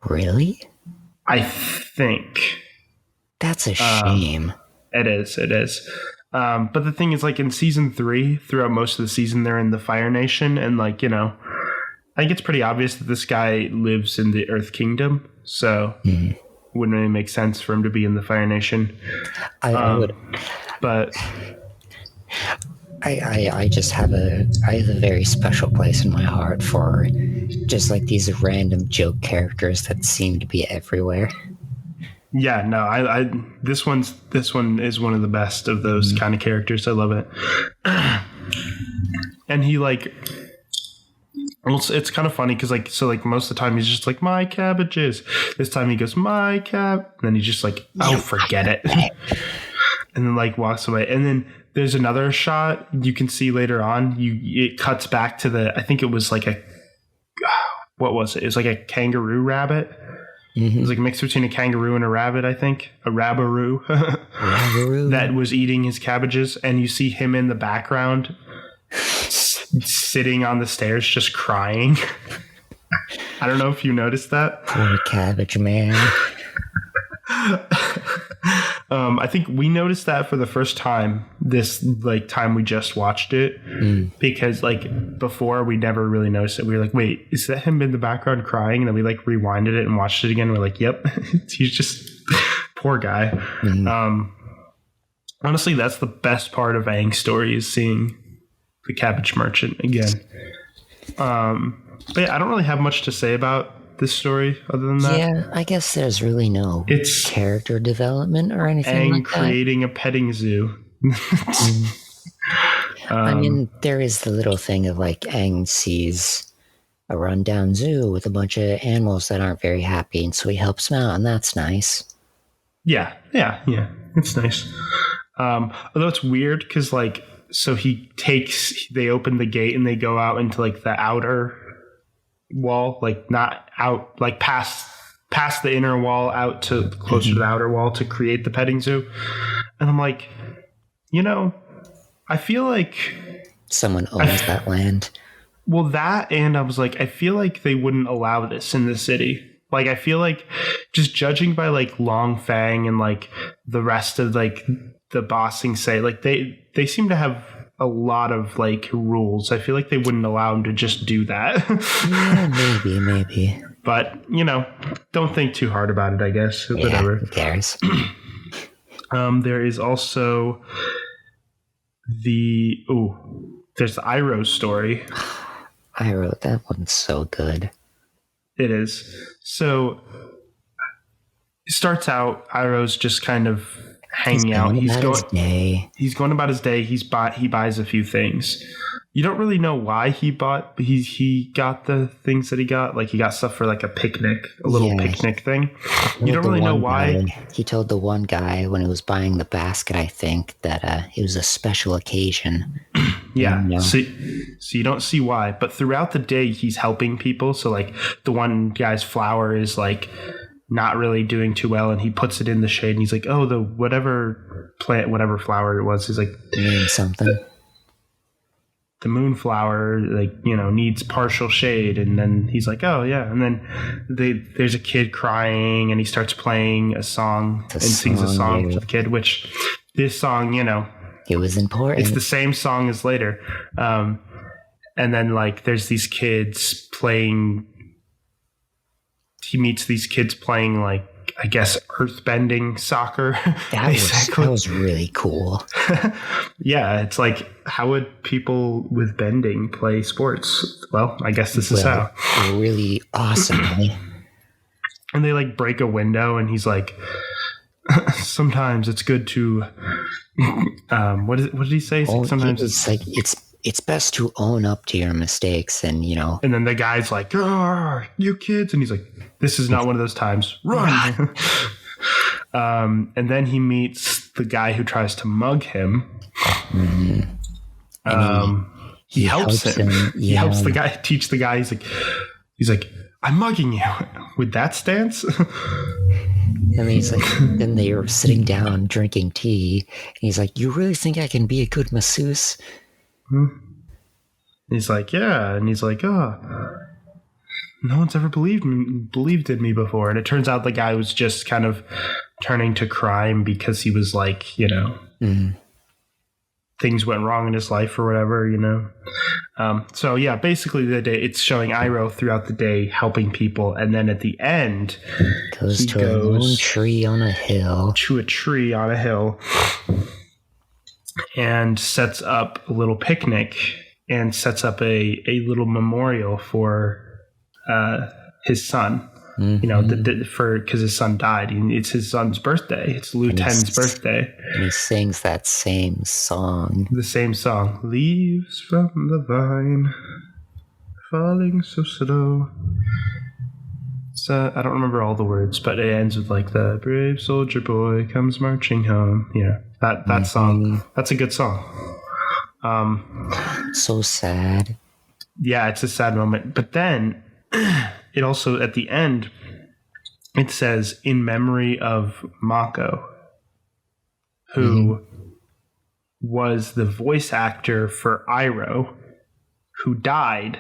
Really? I think. That's a shame. It is. But the thing is, like, in season 3, throughout most of the season, they're in the Fire Nation. And, like, I think it's pretty obvious that this guy lives in the Earth Kingdom. So it wouldn't really make sense for him to be in the Fire Nation. I would. But I just have a very special place in my heart for just like these random joke characters that seem to be everywhere. Yeah, no, this one is one of the best of those kind of characters. I love it. And he it's kind of funny because most of the time he's just like, my cabbages. This time he goes, my cab. And then he's just like, oh, forget it. And then walks away. And then there's another shot you can see later on. It cuts back to I think it was like what was it? It was like a kangaroo rabbit. Mm-hmm. It was like a mix between a kangaroo and a rabbit, I think. A rabbaroo. That was eating his cabbages. And you see him in the background sitting on the stairs just crying. I don't know if you noticed that. Poor cabbage man. I think we noticed that for the first time this time we just watched it, because before we never really noticed it. We were like, wait, is that him in the background crying? And then we rewinded it and watched it again. And we're like, yep. He's just poor guy. Honestly, that's the best part of Aang's story, is seeing the Cabbage Merchant again. But yeah, I don't really have much to say about this story other than that. Yeah, I guess there's really no character development or anything Aang creating a petting zoo. I mean, there is the little thing of Aang sees a rundown zoo with a bunch of animals that aren't very happy, and so he helps them out, and that's nice. Yeah, it's nice. Although it's weird because so they open the gate and they go out into the outer wall, not out, past the inner wall out to closer to the outer wall to create the petting zoo. And I'm like, I feel like someone owns that land. Well, that, and I was like, I feel like they wouldn't allow this in the city. I feel like, just judging by Long Fang and the rest of the bossing say, they seem to have a lot of rules. I feel like they wouldn't allow him to just do that. Yeah, maybe. But don't think too hard about it, I guess. Yeah, whatever. Who cares? There is also there's Iroh's story. Iroh, that one's so good. It is. So it starts out, Iroh's just kind of hanging out. He's going about his day. He buys a few things. You don't really know why he got the things that he got. He got stuff for a picnic, a little picnic thing. You don't really know why. He told the one guy when he was buying the basket, I think, that it was a special occasion. Yeah. So you don't see why, but throughout the day he's helping people. So the one guy's flower is not really doing too well, and he puts it in the shade, and he's like, oh, the whatever plant, whatever flower it was, he's like, something. The moonflower, needs partial shade. And then he's like, oh yeah. And then there's a kid crying, and he starts playing a song and sings a song to the kid, which this song, it was important. It's the same song as later. And then there's these kids playing. He meets these kids playing I guess earthbending soccer. That was really cool. Yeah, it's how would people with bending play sports? Well, I guess this is how. Really awesomely. And they break a window, and he's like, sometimes it's good to what did he say? Sometimes it's it's best to own up to your mistakes, and And then the guy's like, "Oh, you kids," and he's like, "This is not one of those times. Run!" And then he meets the guy who tries to mug him. He helps him. He helps the guy teach the guy. He's like, "I'm mugging you with that stance." And he's like, then they were sitting down drinking tea, and he's like, "You really think I can be a good masseuse?" He's like, "Yeah," and he's like, "Oh, no one's ever believed in me before." And it turns out the guy was just kind of turning to crime because he was like, things went wrong in his life or whatever, So yeah, basically the day it's showing Iroh throughout the day helping people, and then at the end goes to a lone tree on a hill. To a tree on a hill, and sets up a little picnic and sets up a little memorial for his son. Because his son died. It's his son's birthday. It's Liu Ten's birthday. And he sings that same song. The same song. Leaves from the vine, falling so slow. So I don't remember all the words, but it ends with like the brave soldier boy comes marching home. That song. That's a good song. So sad. Yeah, it's a sad moment. But then it also, at the end, it says, "In memory of Mako," who was the voice actor for Iroh, who died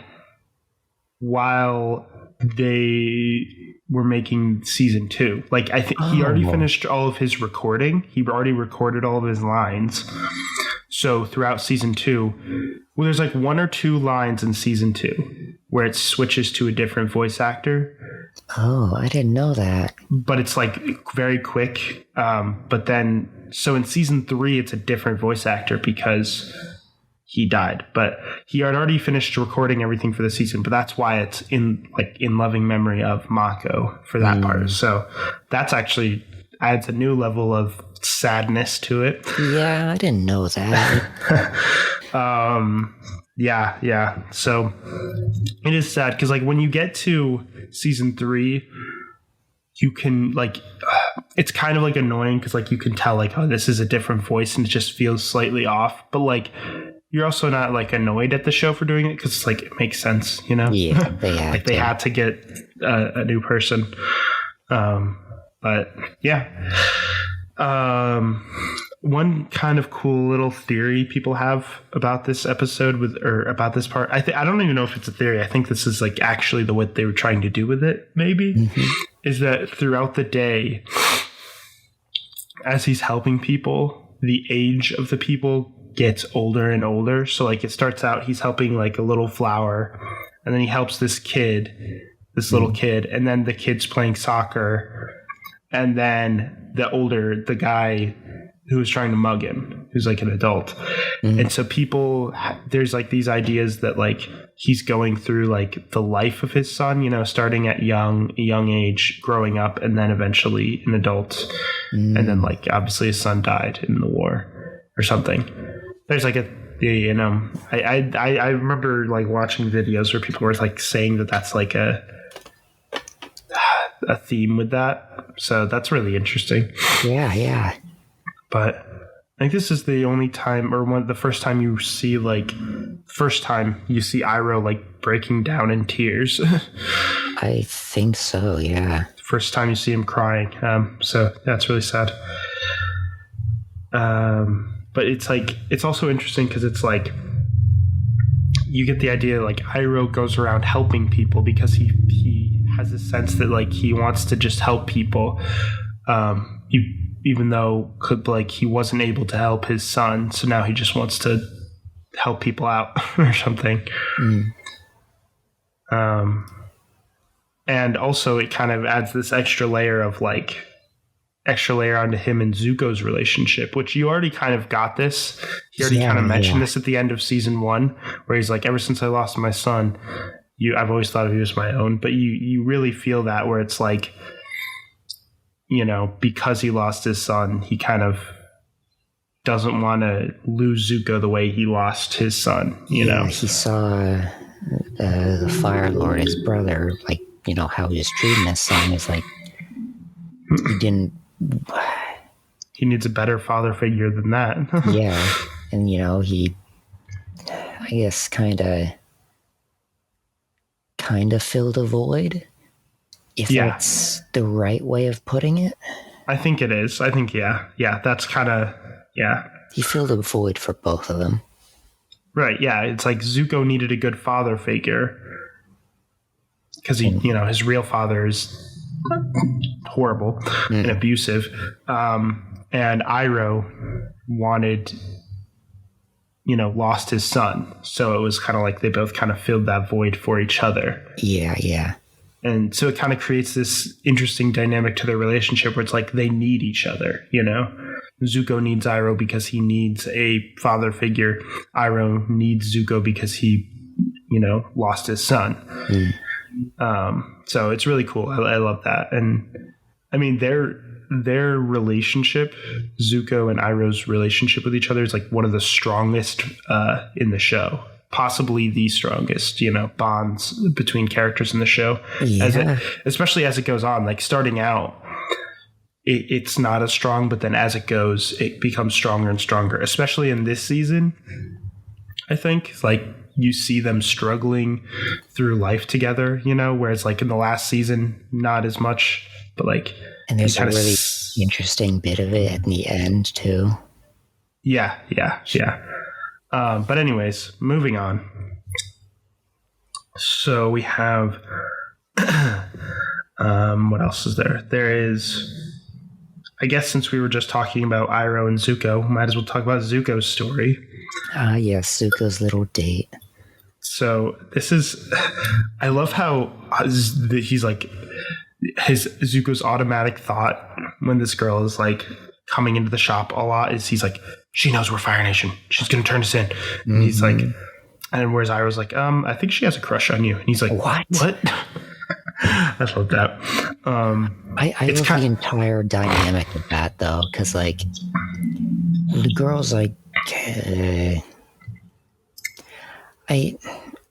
while they were making season 2. Like, I think he already finished all of his recording. He already recorded all of his lines. So throughout season 2, well, there's like 1 or 2 lines in season 2 where it switches to a different voice actor. Oh, I didn't know that. But it's like very quick. But then, so in season 3, it's a different voice actor because he died. But he had already finished recording everything for the season. But that's why it's in loving memory of Mako for that part. So that's actually adds a new level of sadness to it. Yeah, I didn't know that. Yeah. So it is sad because when you get to season 3, you can it's kind of annoying because you can tell oh, this is a different voice and it just feels slightly off. But you're also not annoyed at the show for doing it because it makes sense, Yeah, they had they had to get a new person. But yeah. One kind of cool little theory people have about this episode about this part, I don't even know if it's a theory. I think this is actually what they were trying to do with it, maybe, is that throughout the day, as he's helping people, the age of the people gets older and older. So it starts out, he's helping a little flower, and then he helps this little kid, and then the kid's playing soccer, and then the guy who was trying to mug him, who's an adult. And so people, there's these ideas that he's going through the life of his son, starting at a young age, growing up, and then eventually an adult. And then obviously his son died in the war or something. There's I remember watching videos where people were saying that that's a theme with that. So that's really interesting. Yeah. But I think this is the only time, or the first time you see Iroh breaking down in tears. I think so, yeah. First time you see him crying. So that's really sad. But it's also interesting because it's you get the idea Iroh goes around helping people because he has a sense that he wants to just help people. Even though he wasn't able to help his son, so now he just wants to help people out or something. And also it kind of adds this extra layer onto him and Zuko's relationship, which you already kind of got this. He already kind of mentioned this at the end of season 1, where he's ever since I lost my son, I've always thought of you as my own. But you really feel that, where it's because he lost his son, he kind of doesn't want to lose Zuko the way he lost his son, you know? He saw the Fire Lord, his brother, like, you know, how he was treating his son. It's like, he didn't... He needs a better father figure than that. Yeah, and, you know, he, I guess, kind of filled a void, if that's the right way of putting it. I think it is. I think, yeah, that's kind of, yeah. He filled a void for both of them. Right, yeah. It's like Zuko needed a good father figure because he, you know, his real father is horrible and abusive. And Iroh wanted, you know, lost his son. So it was kind of like they both kind of filled that void for each other. Yeah. And so it kind of creates this interesting dynamic to their relationship where it's like they need each other, you know? Zuko needs Iroh because he needs a father figure. Iroh needs Zuko because he, you know, lost his son. So it's really cool. I love that. And I mean, their relationship, Zuko and Iroh's relationship with each other, is like one of the strongest in the show. Possibly the strongest, you know, bonds between characters in the show. Yeah. Especially as it goes on. Like starting out, it's not as strong, but then as it goes, it becomes stronger and stronger. Especially in this season, I think. Like you see them struggling through life together, you know, whereas like in the last season, not as much. But like, and there's a really interesting bit of it at the end too. Yeah. But anyways, moving on. So we have what else is there? There is, I guess, since we were just talking about Iroh and Zuko, might as well talk about Zuko's story. Yes, Zuko's little date. So this is, I love how he's like, his Zuko's automatic thought when this girl is like coming into the shop a lot is he's like, she knows we're Fire Nation. She's going to turn us in. And he's like, and whereas Iroh's like, I think she has a crush on you. And he's like, what? I love that. I love the entire dynamic of that though. Cause like the girl's like, I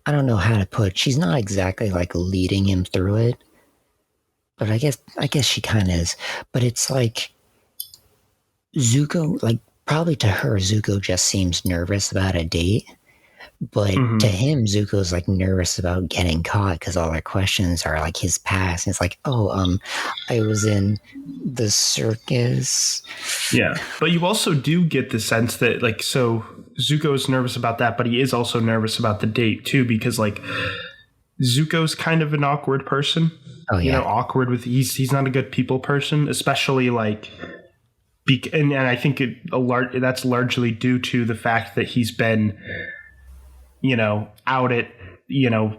don't know how to put it. She's not exactly like leading him through it, but I guess she kind of is. But it's like Zuko, like probably to her, Zuko just seems nervous about a date. But to him, Zuko's like nervous about getting caught because all their questions are like his past. And it's like, I was in the circus. Yeah. But you also do get the sense that like, so Zuko's nervous about that, but he is also nervous about the date too, because like Zuko's kind of an awkward person. Oh, yeah. You know, awkward with, he's not a good people person, especially like, and I think that's largely due to the fact that he's been, you know, out at, you know,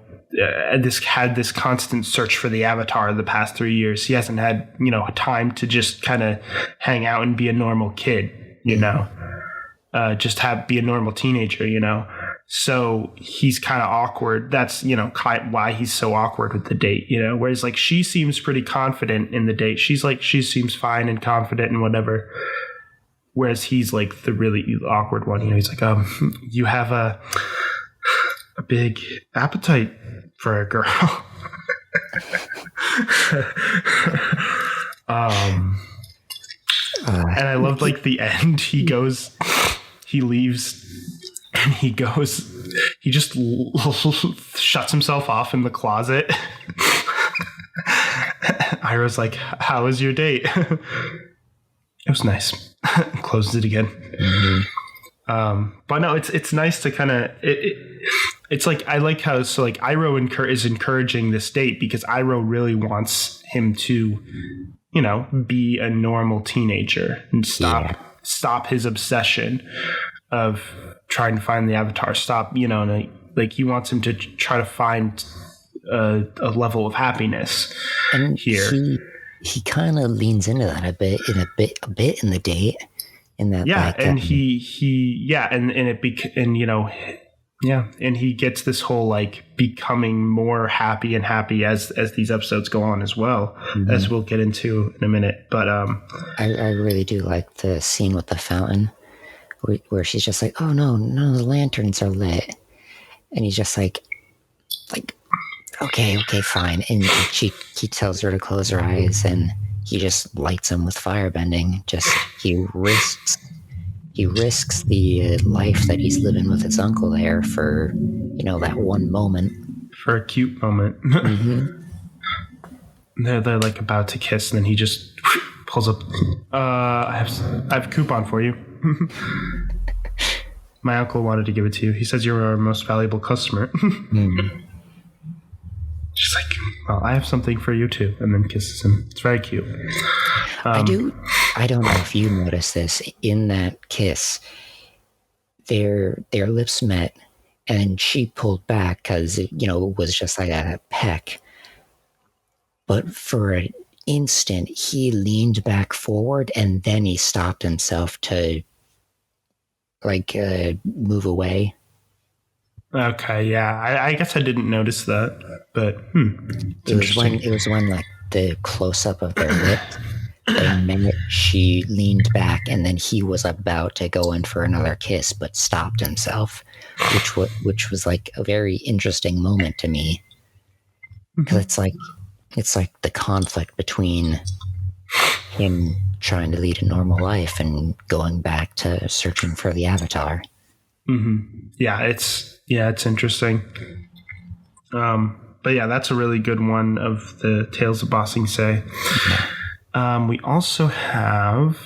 had this constant search for the Avatar the past 3 years. He hasn't had, you know, time to just kind of hang out and be a normal kid, you know, just be a normal teenager, you know. So he's kind of awkward. That's, you know, why he's so awkward with the date, you know, whereas like she seems pretty confident in the date. She's like, she seems fine and confident and whatever. Whereas he's like the really awkward one, you know, he's like, you have a big appetite for a girl. And I loved like the end. He leaves and he just shuts himself off in the closet. Ira's like, how was your date? It was nice. Closes it again. But no, it's nice to kind of it's like, I like how, so like Iroh is encouraging this date because Iroh really wants him to, you know, be a normal teenager and stop his obsession of trying to find the Avatar. Stop, you know, like he wants him to try to find a level of happiness and here. He kind of leans into that a bit in the date. In that, yeah, like, and and he gets this whole like becoming more happy as these episodes go on as well, as we'll get into in a minute. But I really do like the scene with the fountain where she's just like, oh no, none of the lanterns are lit. And he's just like, okay, fine. And he tells her to close her eyes, and he just lights them with firebending. He risks the life that he's living with his uncle there for, that one moment. For a cute moment. Mm-hmm. They're like about to kiss, and then he just pulls up. I have a coupon for you. My uncle wanted to give it to you. He says you're our most valuable customer. Mm. She's like, well, I have something for you too, and then kisses him. It's very cute. I don't know if you noticed this. In that kiss, their lips met, and she pulled back because it was just like a peck. But for an instant, he leaned back forward, and then he stopped himself to move away. Okay, yeah. I guess I didn't notice that, but it was when like the close up of their lips. They met, she leaned back, and then he was about to go in for another kiss, but stopped himself, which was like a very interesting moment to me, because it's like the conflict between him trying to lead a normal life and going back to searching for the Avatar. Mm-hmm. Yeah, it's interesting. But yeah, that's a really good one of the Tales of Ba Sing Se. We also have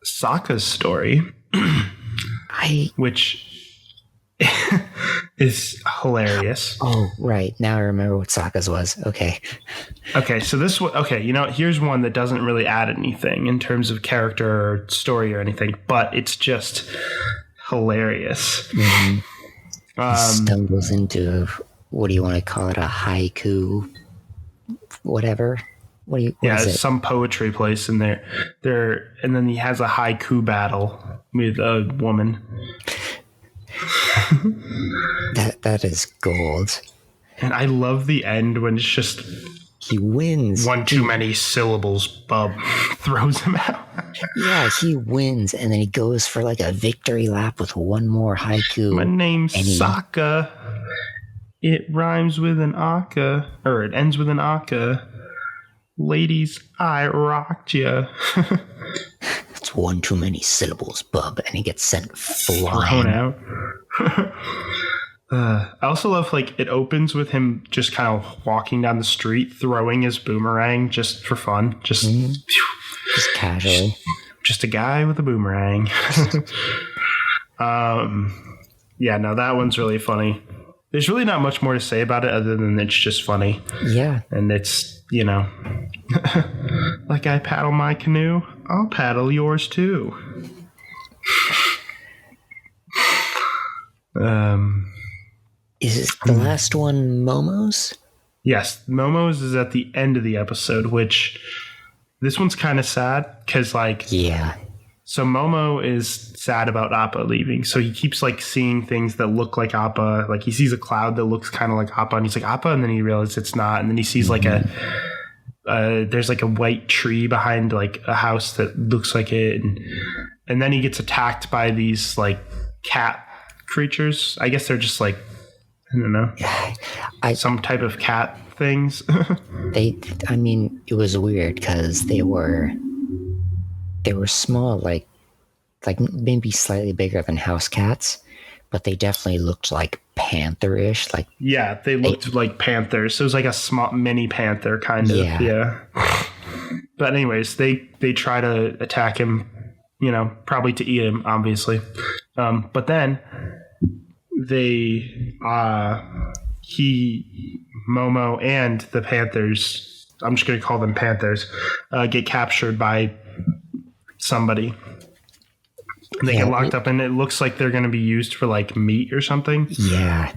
Sokka's story, which is hilarious. Oh, right. Now I remember what Sokka's was. Okay, so this one, here's one that doesn't really add anything in terms of character or story or anything, but it's just hilarious. Mm-hmm. He stumbles into, what do you want to call it, a haiku, whatever? What is it? Some poetry place in there. And then he has a haiku battle with a woman. That is gold. And I love the end when it's just he wins. One too many syllables, bub throws him out. Yeah, he wins, and then he goes for like a victory lap with one more haiku. My name's Sokka. It rhymes with an aka, or it ends with an aka. Ladies, I rocked ya. It's one too many syllables, bub, and he gets sent flying out. I also love, it opens with him just kind of walking down the street, throwing his boomerang just for fun. Just casually. Just a guy with a boomerang. That one's really funny. There's really not much more to say about it other than it's just funny. Yeah. And it's, like I paddle my canoe, I'll paddle yours too. Is the last one Momo's? Yes, Momo's is at the end of the episode, which this one's kind of sad because, yeah. So Momo is sad about Appa leaving. So he keeps seeing things that look like Appa. Like he sees a cloud that looks kind of like Appa, and he's like Appa, and then he realizes it's not. And then he sees there's a white tree behind a house that looks like it, and then he gets attacked by these cat creatures. I guess they're just I don't know, some type of cat things. It was weird because they were small, like maybe slightly bigger than house cats, but they definitely looked like panther-ish. They looked like panthers. So it was like a small mini panther kind of. Yeah. But anyways, they try to attack him, probably to eat him, obviously. But then Momo and the panthers, I'm just going to call them panthers, get captured by somebody. They get locked up, and it looks like they're going to be used for meat or something. Yeah.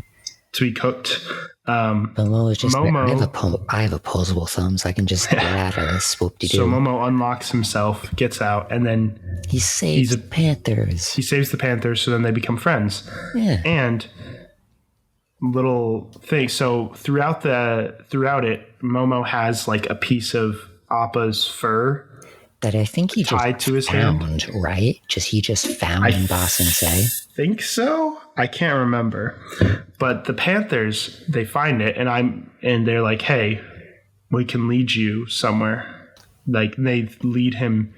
To be cooked. Momo is just I have opposable thumbs. I can just get out of this. Whoop-de-doo. So Momo unlocks himself, gets out, and then he saves the panthers. He saves the panthers, so then they become friends. Yeah. And little thing. So throughout it, Momo has a piece of Appa's fur that I think he tied just to his found, hand, right? He just found in Ba Sing Se. Think so. I can't remember, but the Panthers, they find it, and they're like, "Hey, we can lead you somewhere." Like they lead him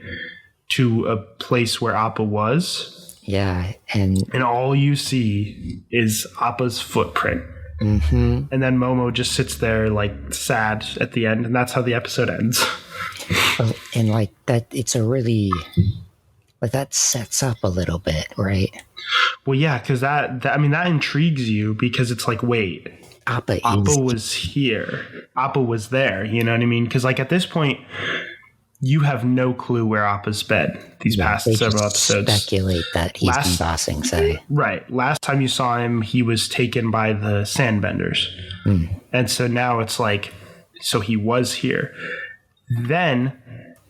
to a place where Oppa was. Yeah, and all you see is Appa's footprint. Mm-hmm. And then Momo just sits there like sad at the end, and that's how the episode ends. And like that, it's a really like that sets up a little bit, right? Well, yeah, because that intrigues you because it's like, wait, Oppa was here, Oppa was there. You know what I mean? Because like at this point, you have no clue where Appa's been these past several episodes. Speculate that he's in Ba Sing Se. Right. Last time you saw him, he was taken by the Sandbenders. And so now it's like, so he was here. Then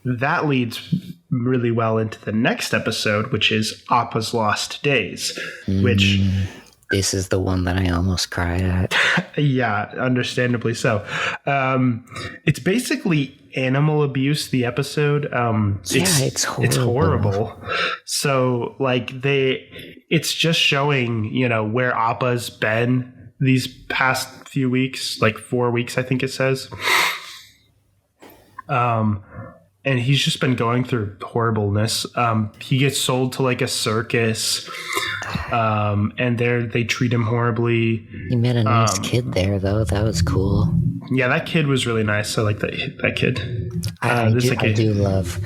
that leads really well into the next episode, which is Appa's Lost Days, which... This is the one that I almost cried at. Yeah, understandably so. It's basically animal abuse, the episode. It's horrible. It's horrible. So, like, it's just showing, where Appa's been these past few weeks, like 4 weeks, I think it says. And he's just been going through horribleness. He gets sold to like a circus, and they treat him horribly. He met a nice kid there, though. That was cool. Yeah, that kid was really nice. I like that kid. I do love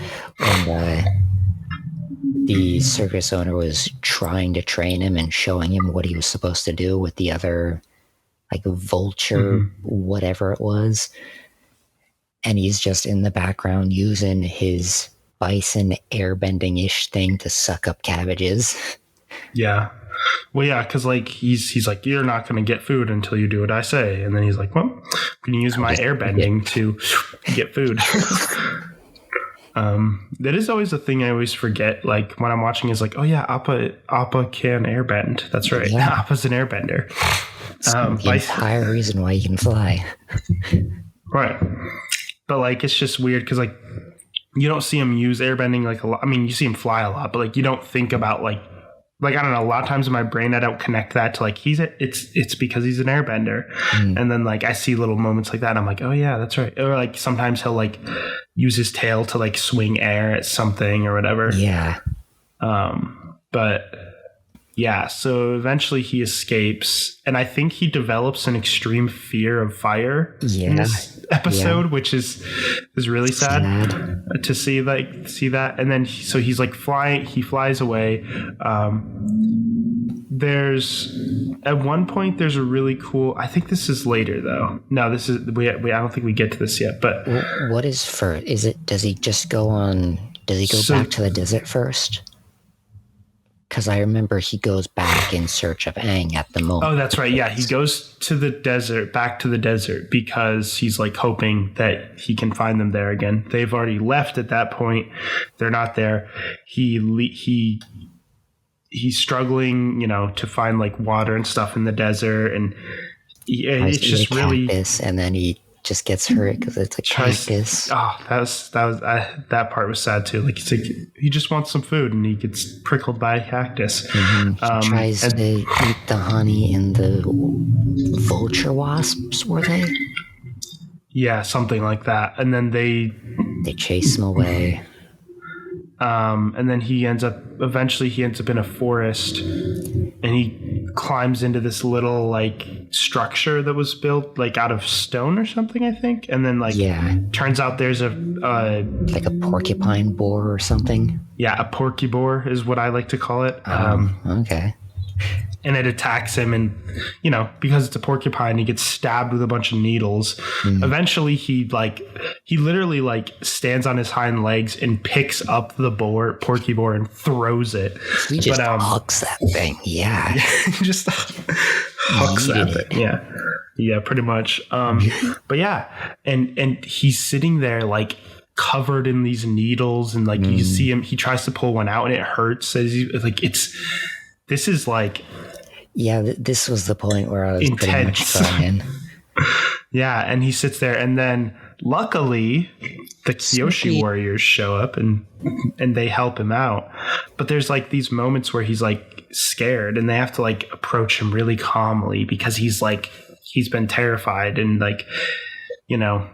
when the circus owner was trying to train him and showing him what he was supposed to do with the other, like, vulture, whatever it was. And he's just in the background using his bison airbending-ish thing to suck up cabbages. Yeah. Well, yeah, because like he's like, you're not going to get food until you do what I say. And then he's like, well, I'm going to use my airbending to get food. That is always a thing I always forget. Like when I'm watching is like, oh yeah, Oppa can airbend. That's right. Yeah. Appa's an airbender. The entire reason why he can fly. Right. But like, it's just weird because like you don't see him use airbending like a lot. I mean, you see him fly a lot, but like you don't think about like I don't know. A lot of times in my brain, I don't connect that to like it's because he's an airbender. And then like I see little moments like that, and I'm like, oh yeah, that's right. Or like sometimes he'll like use his tail to like swing air at something or whatever. Yeah. But yeah, so eventually he escapes, and I think he develops an extreme fear of fire in this episode, which is really sad to see that. And then he's like flying, he flies away. There's at one point there's a really cool, I think this is later though. No, this is I don't think we get to this yet, but what is first? Does he go back to the desert first? Because I remember he goes back in search of Aang at the moment. Oh, that's right. Yeah, he goes back to the desert, because he's like hoping that he can find them there again. They've already left at that point. They're not there. He's struggling, to find like water and stuff in the desert, and it's just really. And then he just gets hurt because it's a cactus. That part was sad too. Like he just wants some food and he gets prickled by a cactus. He tries to eat the honey and the vulture wasps, were they? Yeah, something like that. And then they chase him away. And then eventually he ends up in a forest, and he climbs into this little like structure that was built like out of stone or something, I think. And then turns out there's like a porcupine boar or something. Yeah, a porky boar is what I like to call it. Okay. And it attacks him, and because it's a porcupine, he gets stabbed with a bunch of needles. Eventually he literally like stands on his hind legs and picks up the porky boar and throws it. He just hucks that thing. Yeah. He just hucks that thing. Yeah, pretty much. But yeah, and he's sitting there like covered in these needles, and like you see him, he tries to pull one out and it hurts. This is like... Yeah, this was the point where I was intense. pretty much crying. Yeah, and he sits there, and then luckily the Kyoshi Warriors show up and they help him out. But there's like these moments where he's like scared, and they have to like approach him really calmly because he's been terrified, and like, you know,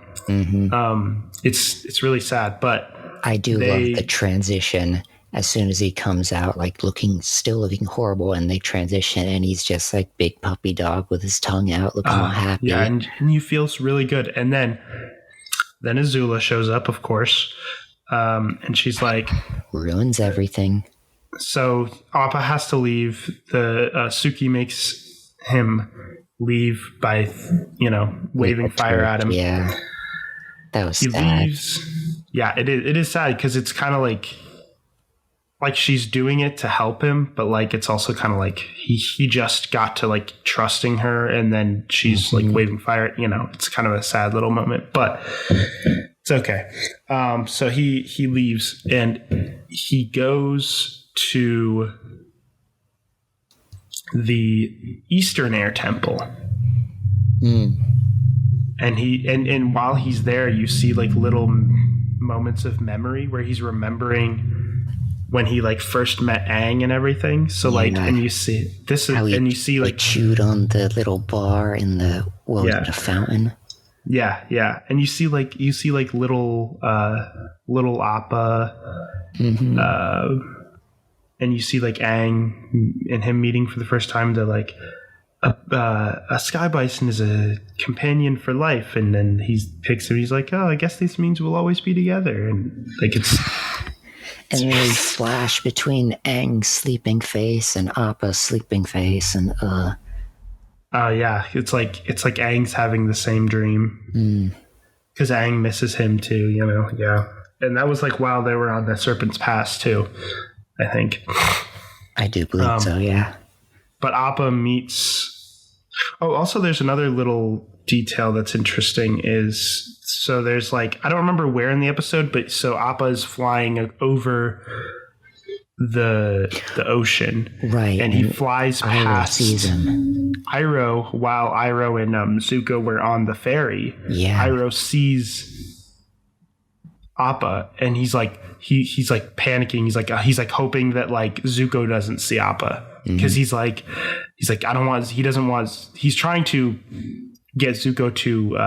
it's really sad. But I do love the transition. As soon as he comes out, like still looking horrible, and they transition, and he's just like big puppy dog with his tongue out, looking all happy. Yeah, and you feel really good. And then Azula shows up, of course, and she's like, ruins everything. So Appa has to leave. Suki makes him leave by, you know, waving fire at him. Yeah, that was sad. He leaves. Yeah, it is sad because it's kind of like she's doing it to help him, but like it's also kind of like he just got to like trusting her, and then she's like waving fire. You know, it's kind of a sad little moment, but it's okay. So he leaves, and he goes to the Eastern Air Temple. And while he's there, you see like little moments of memory where he's remembering when he like first met Aang and everything. So like, and you see this is, and you see like chewed on the little bar in the the fountain. Yeah, and you see like little Appa, and you see like Aang and him meeting for the first time. They're like, a sky bison is a companion for life, and then he picks him. He's like, oh, I guess this means we'll always be together, and like it's. And then they flash between Aang's sleeping face and Appa's sleeping face, and yeah, it's like Aang's having the same dream because Aang misses him too, you know. Yeah, and that was like while they were on the Serpent's Pass too, I think. I do believe so. Yeah. But Appa meets. Oh, also, there's another little detail that's interesting is. So there's like, I don't remember where in the episode, but so Appa is flying over the ocean. Right. And he flies past Iroh while Iroh and Zuko were on the ferry. Yeah. Iroh sees Appa, and he's like panicking. He's like hoping that like Zuko doesn't see Appa, because he's like he's trying to get Zuko to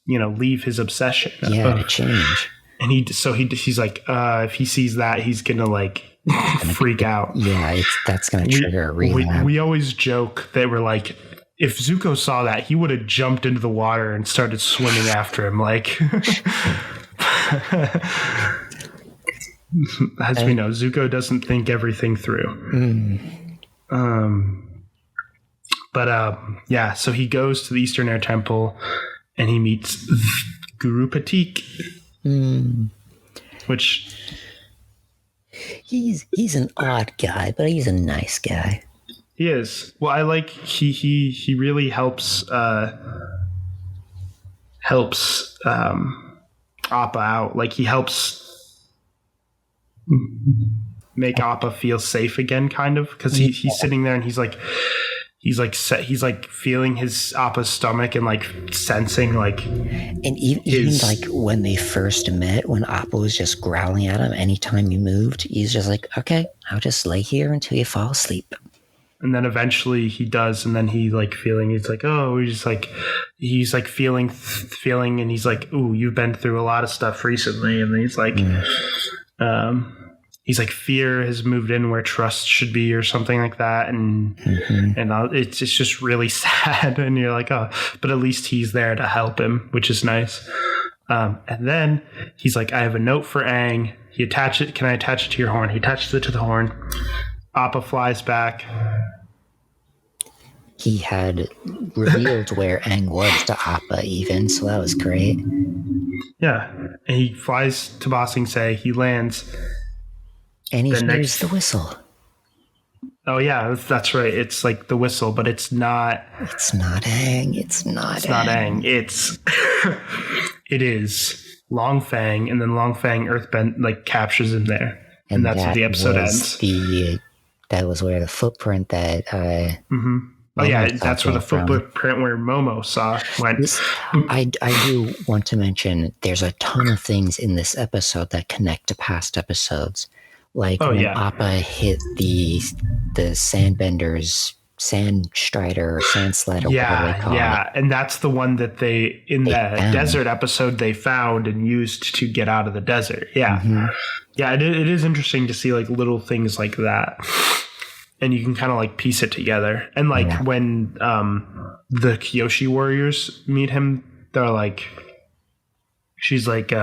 you know, leave his obsession. Yeah, to change. And he's like, if he sees that, he's gonna like freak out. Yeah, that's gonna trigger a relapse. We always joke that we're like, if Zuko saw that, he would have jumped into the water and started swimming after him. Like, as we know, Zuko doesn't think everything through. But yeah, so he goes to the Eastern Air Temple. And he meets Guru Patik, which he's an odd guy, but he's a nice guy. He is. Well, I like he really helps Appa out. Like he helps make Appa feel safe again, kind of, because he's sitting there and he's like feeling his Appa's stomach and like sensing like. And even like when they first met, when Appa was just growling at him anytime he moved, he's just like, okay, I'll just lay here until you fall asleep. And then eventually he does, and then he's like feeling. He's like, oh, he's like feeling, and he's like, ooh, you've been through a lot of stuff recently, and then he's like, he's like, fear has moved in where trust should be, or something like that. And it's just really sad. And you're like, oh, but at least he's there to help him, which is nice. And then he's like, I have a note for Aang. Can I attach it to your horn? He attaches it to the horn. Appa flies back. He had revealed where Aang was to Appa even, so that was great. Yeah. And he flies to Ba Sing Se. He lands. And he hears the whistle. Oh, yeah, that's right. It's like the whistle, but it's not. It's not Aang. It's not Aang. It is Long Fang, and then Long Fang Earthbend like captures him there. And that's where the episode ends. That was where the footprint that Oh yeah, Momo that's where the from. footprint where Momo went. I do want to mention there's a ton of things in this episode that connect to past episodes. Like when Oppa hit the sandbender's sand strider or sand sled or whatever they call it. And that's the one that they desert episode they found and used to get out of the desert. Yeah. Mm-hmm. Yeah, it is interesting to see like little things like that. And you can kind of like piece it together. And like when the Kyoshi Warriors meet him, they're like, she's like,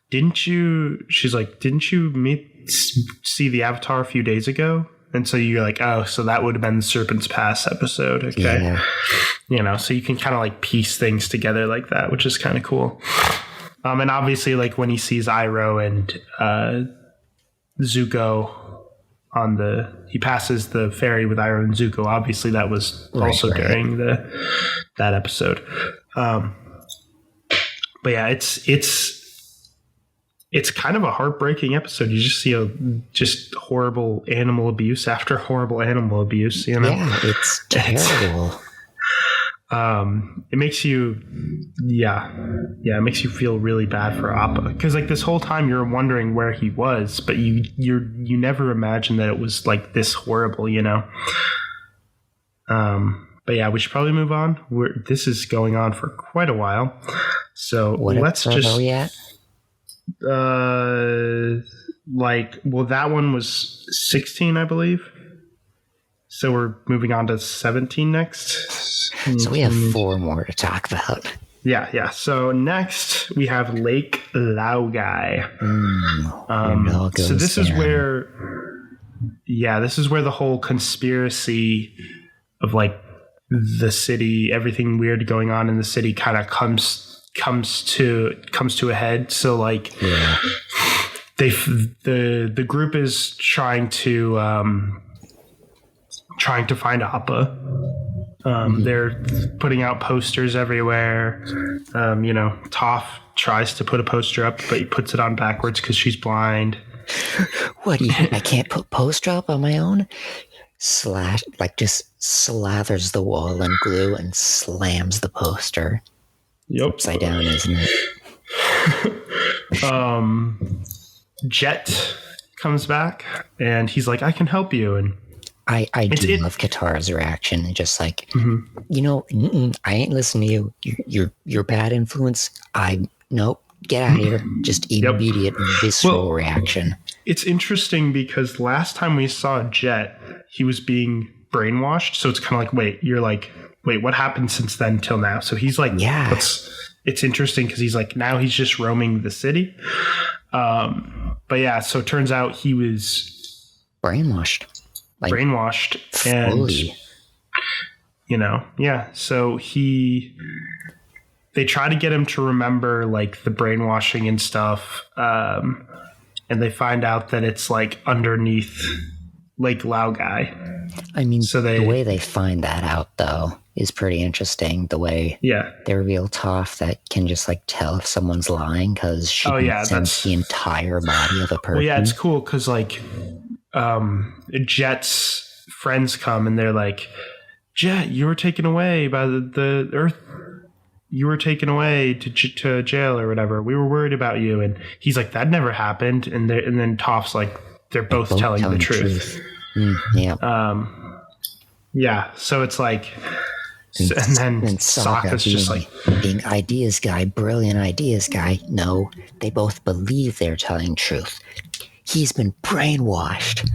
didn't you see the Avatar a few days ago? And so you're like, oh, so that would have been the Serpent's Pass episode. Okay. Yeah. So you can kind of like piece things together like that, which is kind of cool. And obviously like when he sees Iroh and Zuko he passes the ferry with Ira and Zuko. Obviously, that was also during that episode. But yeah, it's kind of a heartbreaking episode. You just see just horrible animal abuse after horrible animal abuse. You know, yeah, it's terrible. It makes you, it makes you feel really bad for Appa because like this whole time you're wondering where he was, but you never imagined that it was like this horrible, you know. But yeah, we should probably move on. This is going on for quite a while, so let's just. Are we at? That one was 16, I believe. So we're moving on to 17 next. So we have 4 more to talk about. Yeah. So next we have Lake Laogai. So this is where the whole conspiracy of like the city, everything weird going on in the city kind of comes to a head. So like the group is trying to find Appa. They're putting out posters everywhere. Toff tries to put a poster up, but he puts it on backwards because she's blind. What do you think? I can't put poster up on my own? Just slathers the wall in glue and slams the poster. Yep. Upside down, isn't it? Jet comes back and he's like, I can help you. And I do love Katara's reaction. And just like, I ain't listening to you. You're bad influence. Nope, get out of here. Just immediate visceral reaction. It's interesting because last time we saw Jet, he was being brainwashed. So it's kind of like, wait, what happened since then till now? So he's like, it's interesting because he's like, now he's just roaming the city. But yeah, so it turns out he was brainwashed. Fully. And so they try to get him to remember like the brainwashing and stuff, and they find out that it's like underneath Lake Laogai. I mean, the way they find that out though is pretty interesting. The way they reveal Toff that can just like tell if someone's lying because she can sense the entire body of a person. Well, yeah, it's cool because like Jet's friends come and they're like, Jet, you were taken away by the Earth. You were taken away to jail or whatever. We were worried about you. And he's like, that never happened. And then Toff's like, they're both telling the truth. So it's like, and then Sokka's just like being ideas guy, brilliant ideas guy. No, they both believe they're telling truth. He's been brainwashed.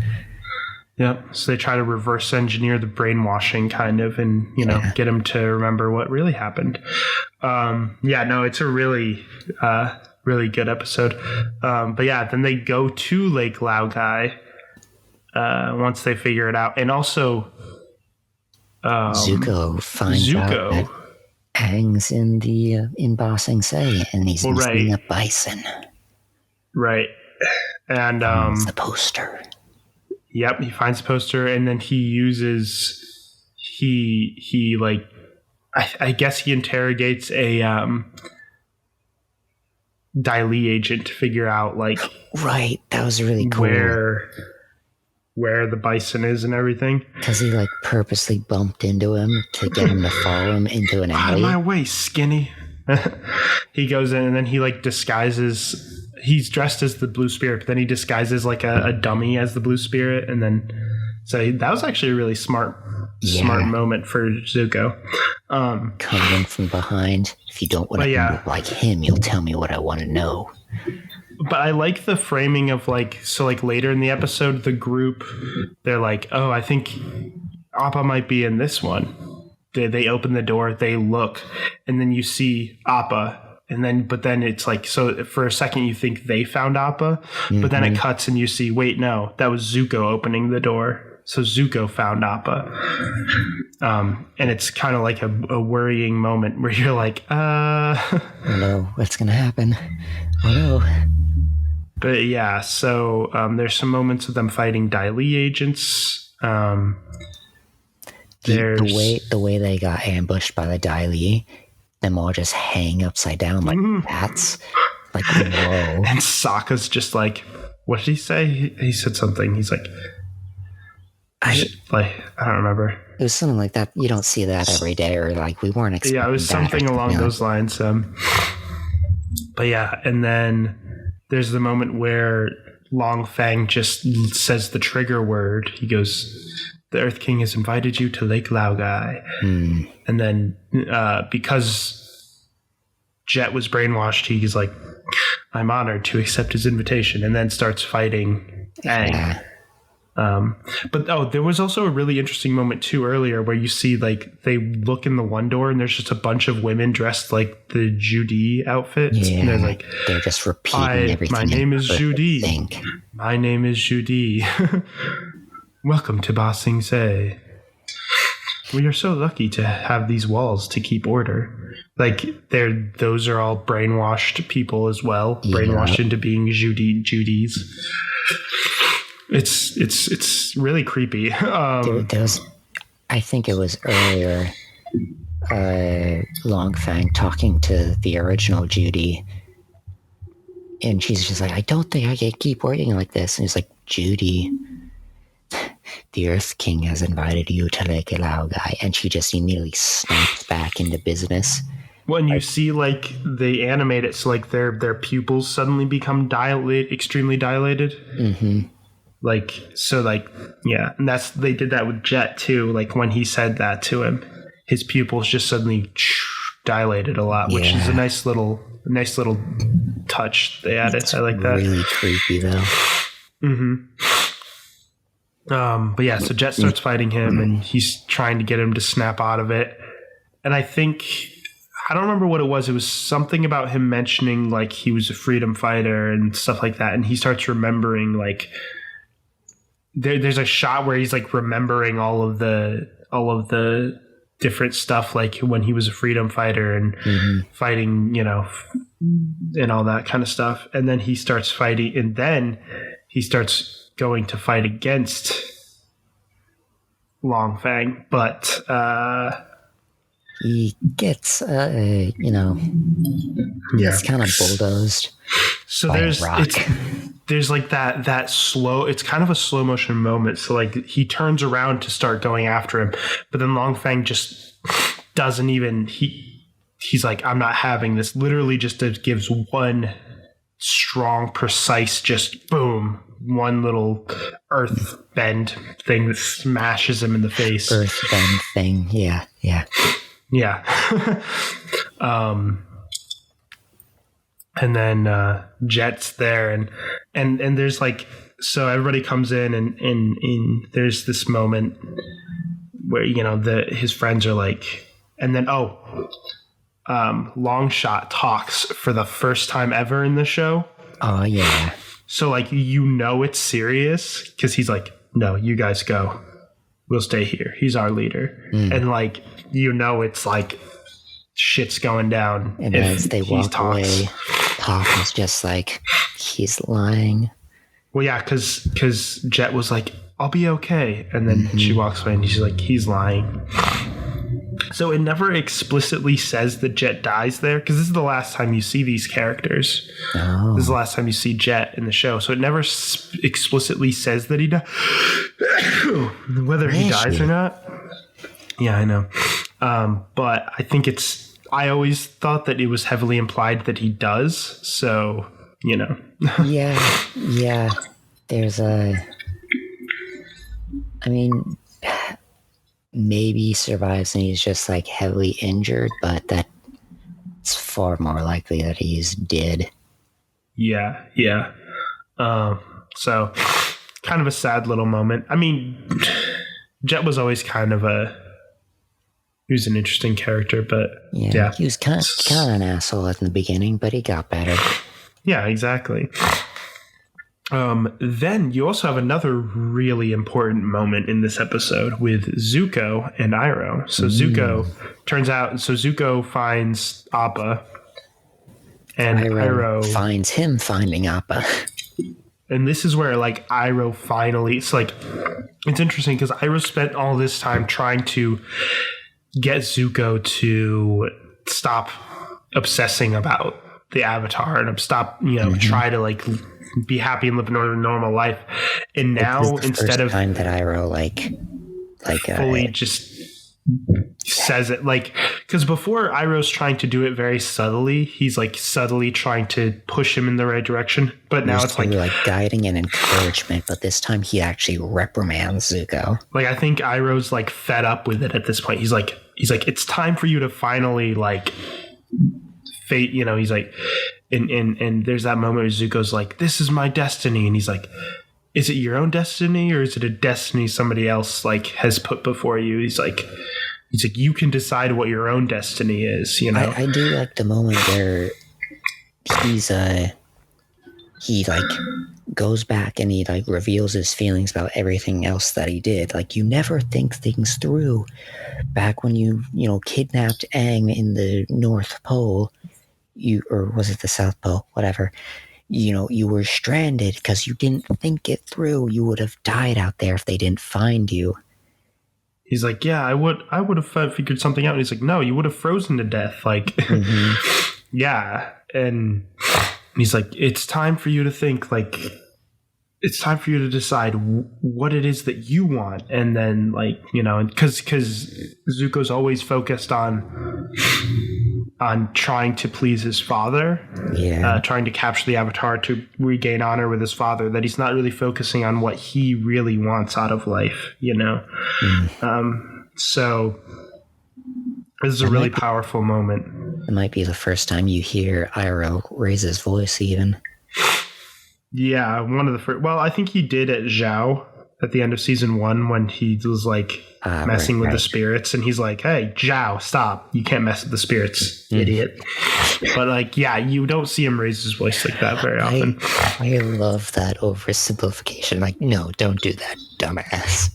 Yep. So they try to reverse engineer the brainwashing kind of and, get him to remember what really happened. It's a really, really good episode. But yeah, then they go to Lake Laogai once they figure it out. And also Zuko finds out that Aang's in Ba Sing Se and he's missing a bison. Right. And the poster. Yep, he finds the poster and then he uses I guess he interrogates a Dai Li agent to figure out like that was really cool. where the bison is and everything. Because he like purposely bumped into him to get him to follow him into an alley. Out of my way, skinny. He goes in and then he like disguises. He's dressed as the blue spirit, but then he disguises like a dummy as the blue spirit, and then so that was actually a really smart moment for Zuko. Coming in from behind. If you don't want to look like him, you'll tell me what I want to know. But I like the framing of like, so like later in the episode, the group, they're like, oh, I think Oppa might be in this one. They open the door, they look, and then you see Oppa. But then it's like, so for a second you think they found Oppa, but then it cuts and you see, wait, no, that was Zuko opening the door. So Zuko found Oppa. And it's kind of like a worrying moment where you're like, oh no, what's going to happen? Oh no. But yeah, so there's some moments of them fighting Dai Li agents. The way they got ambushed by the Dai Li, them all just hang upside down like bats. Like, whoa. And Sokka's just like, what did he say? He said something. He's like, I don't remember. It was something like that. You don't see that every day, or like we weren't expecting that. Yeah, it was something along those lines. But yeah, and then there's the moment where Long Fang just says the trigger word. He goes, the Earth King has invited you to Lake Laogai. And then because Jet was brainwashed, he's like, I'm honored to accept his invitation, and then starts fighting Aang. Yeah. But there was also a really interesting moment too earlier where you see like they look in the one door and there's just a bunch of women dressed like the Judy outfits. Yeah, and they're like, they're just repeating everything. My name is Judy. My name is Judy. Welcome to Ba Sing Se. We are so lucky to have these walls to keep order. Like those are all brainwashed people as well, brainwashed into being Judys. It's really creepy. There was, I think it was earlier, Long Fang talking to the original Judy, and she's just like, I don't think I can keep working like this. And he's like, Judy, the Earth King has invited you to Lake Laogai, and she just immediately snaps back into business. When you see like they animate it, so like their pupils suddenly become extremely dilated. Mm-hmm. And they did that with Jet too. Like when he said that to him, his pupils just suddenly dilated a lot, which is a nice little touch they added. I like that. Really creepy though. Mm-hmm. But yeah, so Jet starts fighting him, and he's trying to get him to snap out of it. And I don't remember what it was. It was something about him mentioning like he was a freedom fighter and stuff like that. And he starts remembering like. There's a shot where he's like remembering all of the different stuff, like when he was a freedom fighter and fighting, and all that kind of stuff. And then he starts fighting, and then he starts going to fight against Long Fang, but he gets gets kind of bulldozed. So there's like that slow, it's kind of a slow motion moment. So like he turns around to start going after him, but then Long Fang just doesn't even, he's like, I'm not having this. Literally just gives one strong, precise, just boom, one little earth bend thing that smashes him in the face. Earth bend thing. Yeah. And then Jet's there, and there's like, so everybody comes in, and there's this moment where his friends are like, and then Longshot talks for the first time ever in the show. Oh yeah. So like it's serious because he's like, no, you guys go, we'll stay here. He's our leader, and like it's like shit's going down. And as they walk away, Toff is just like, he's lying. Well, yeah, because Jet was like, I'll be okay. And then she walks away and she's like, he's lying. So it never explicitly says that Jet dies there, because this is the last time you see these characters. Oh. This is the last time you see Jet in the show. So it never explicitly says that he dies. Whether he dies or not. Yeah, I know. But I think I always thought that it was heavily implied that he does. So, you know. Yeah. There's maybe he survives and he's just like heavily injured, but that's far more likely that he's dead. Yeah. So kind of a sad little moment. I mean, Jet was always kind of he was an interesting character, but yeah. He was kind of an asshole at the beginning, but he got better. Yeah, exactly. Then you also have another really important moment in this episode with Zuko and Ira. So Zuko finds Oppa, and Ira finds him finding Oppa. And this is where like Ira finally, it's interesting because Ira spent all this time trying to get Zuko to stop obsessing about the Avatar and stop, try to like be happy and live a normal life. And now instead of time that Ira fully just says it, like, because before Iroh's trying to do it very subtly, he's like subtly trying to push him in the right direction, but now it's like guiding and encouragement, but this time he actually reprimands Zuko. Like, I think Iroh's like fed up with it at this point. He's like it's time for you to finally like fate, he's like, and there's that moment where Zuko's like, this is my destiny, and he's like, is it your own destiny or is it a destiny somebody else like has put before you? He's like, you can decide what your own destiny is, I do like the moment where he like goes back and he like reveals his feelings about everything else that he did. Like, you never think things through. Back when you kidnapped Aang in the North Pole, or was it the South Pole? Whatever. You were stranded because you didn't think it through. You would have died out there if they didn't find you. He's like, yeah, I would have figured something out. And he's like, no, you would have frozen to death. Like, yeah. And he's like, it's time for you to think, like, it's time for you to decide what it is that you want. And then, like, because Zuko's always focused on trying to please his father, trying to capture the Avatar to regain honor with his father, that he's not really focusing on what he really wants out of life, So this is a really powerful moment. It might be the first time you hear Iroh raise his voice even. Yeah, one of the first. Well, I think he did at Zhao at the end of season 1 when he was like messing with the spirits, and he's like, "Hey, Zhao, stop! You can't mess with the spirits, idiot." But like, yeah, you don't see him raise his voice like that very often. I love that oversimplification. Like, no, don't do that, dumbass.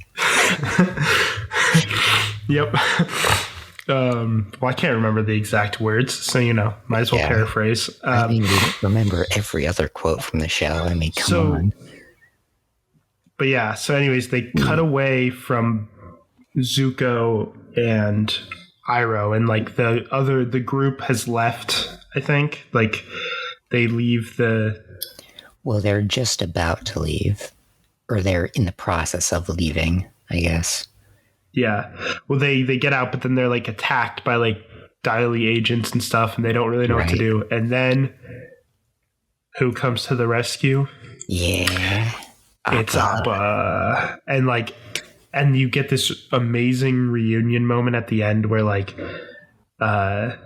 Yep. Well, I can't remember the exact words, so might as well paraphrase. I mean, we remember every other quote from the show. I mean, come on. But yeah, so anyways, they cut away from Zuko and Iroh, and like the group has left, I think. Like, they leave Well, they're just about to leave, or they're in the process of leaving, I guess. Yeah. Well, they get out, but then they're like attacked by like Dai agents and stuff, and they don't really know what to do. And then who comes to the rescue? Yeah. It's Oppa. And you get this amazing reunion moment at the end where like Aang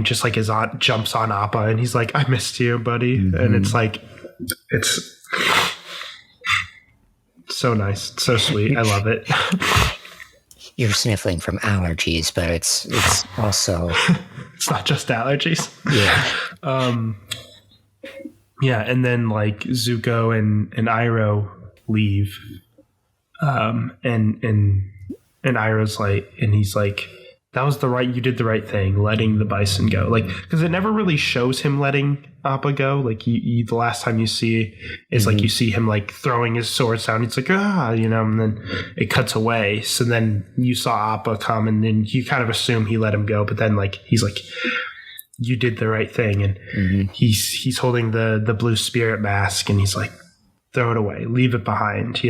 just like jumps on Oppa and he's like, I missed you, buddy. Mm-hmm. And it's like, it's so nice. It's so sweet. I love it. You're sniffling from allergies, but it's also... It's not just allergies. Yeah. Yeah, and then like Zuko and Iroh leave. And Iroh's like, and he's like, you did the right thing, letting the bison go. Like, because it never really shows him letting Appa go. Like, the last time you see is like you see him like throwing his sword down. It's like, and then it cuts away. So then you saw Appa come, and then you kind of assume he let him go. But then like he's like, you did the right thing, and he's holding the blue spirit mask, and he's like, throw it away, leave it behind.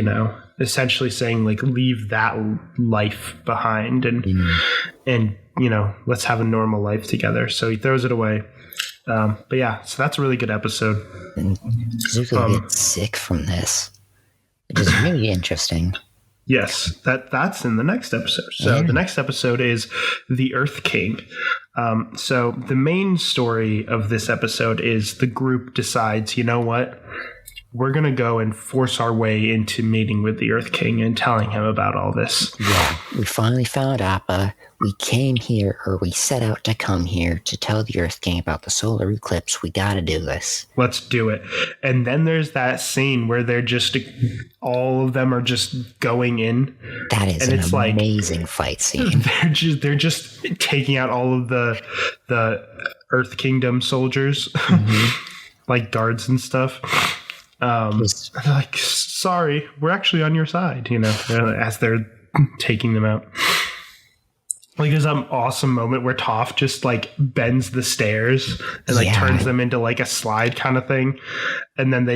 Essentially saying like, leave that life behind, and let's have a normal life together. So he throws it away. But yeah, so that's a really good episode. And Zuko gets sick from this, which is really interesting. Yes, that's in the next episode. So the next episode is the Earth King. So the main story of this episode is the group decides, you know what? We're going to go and force our way into meeting with the Earth King and telling him about all this. Yeah, we finally found Appa. We came here, or we set out to come here to tell the Earth King about the solar eclipse. We got to do this. Let's do it. And then there's that scene where they're just, all of them are just going in. That is an amazing fight scene. They're just taking out all of the Earth Kingdom soldiers, like guards and stuff. They're like, sorry, we're actually on your side, as they're taking them out. Like, there's an awesome moment where Toff just like bends the stairs and like turns them into like a slide kind of thing, and then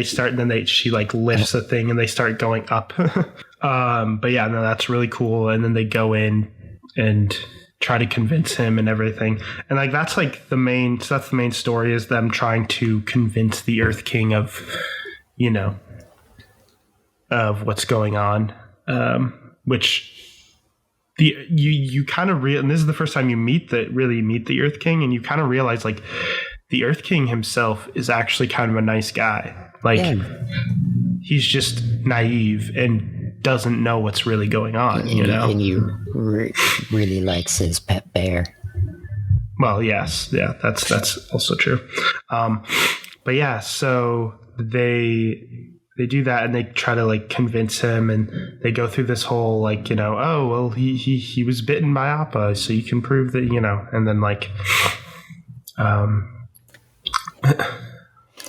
she like lifts the thing and they start going up. But yeah, no, that's really cool. And then they go in and try to convince him and everything, and like that's the main story, is them trying to convince the Earth King of of what's going on, which you kind of and this is the first time you meet the Earth King, and you kind of realize like the Earth King himself is actually kind of a nice guy. Like he's just naive and doesn't know what's really going on, And you really likes his pet bear. Well, yes, yeah, that's also true. But yeah, so they do that, and they try to like convince him, and they go through this whole like, oh well, he was bitten by Appa, so you can prove that, and then like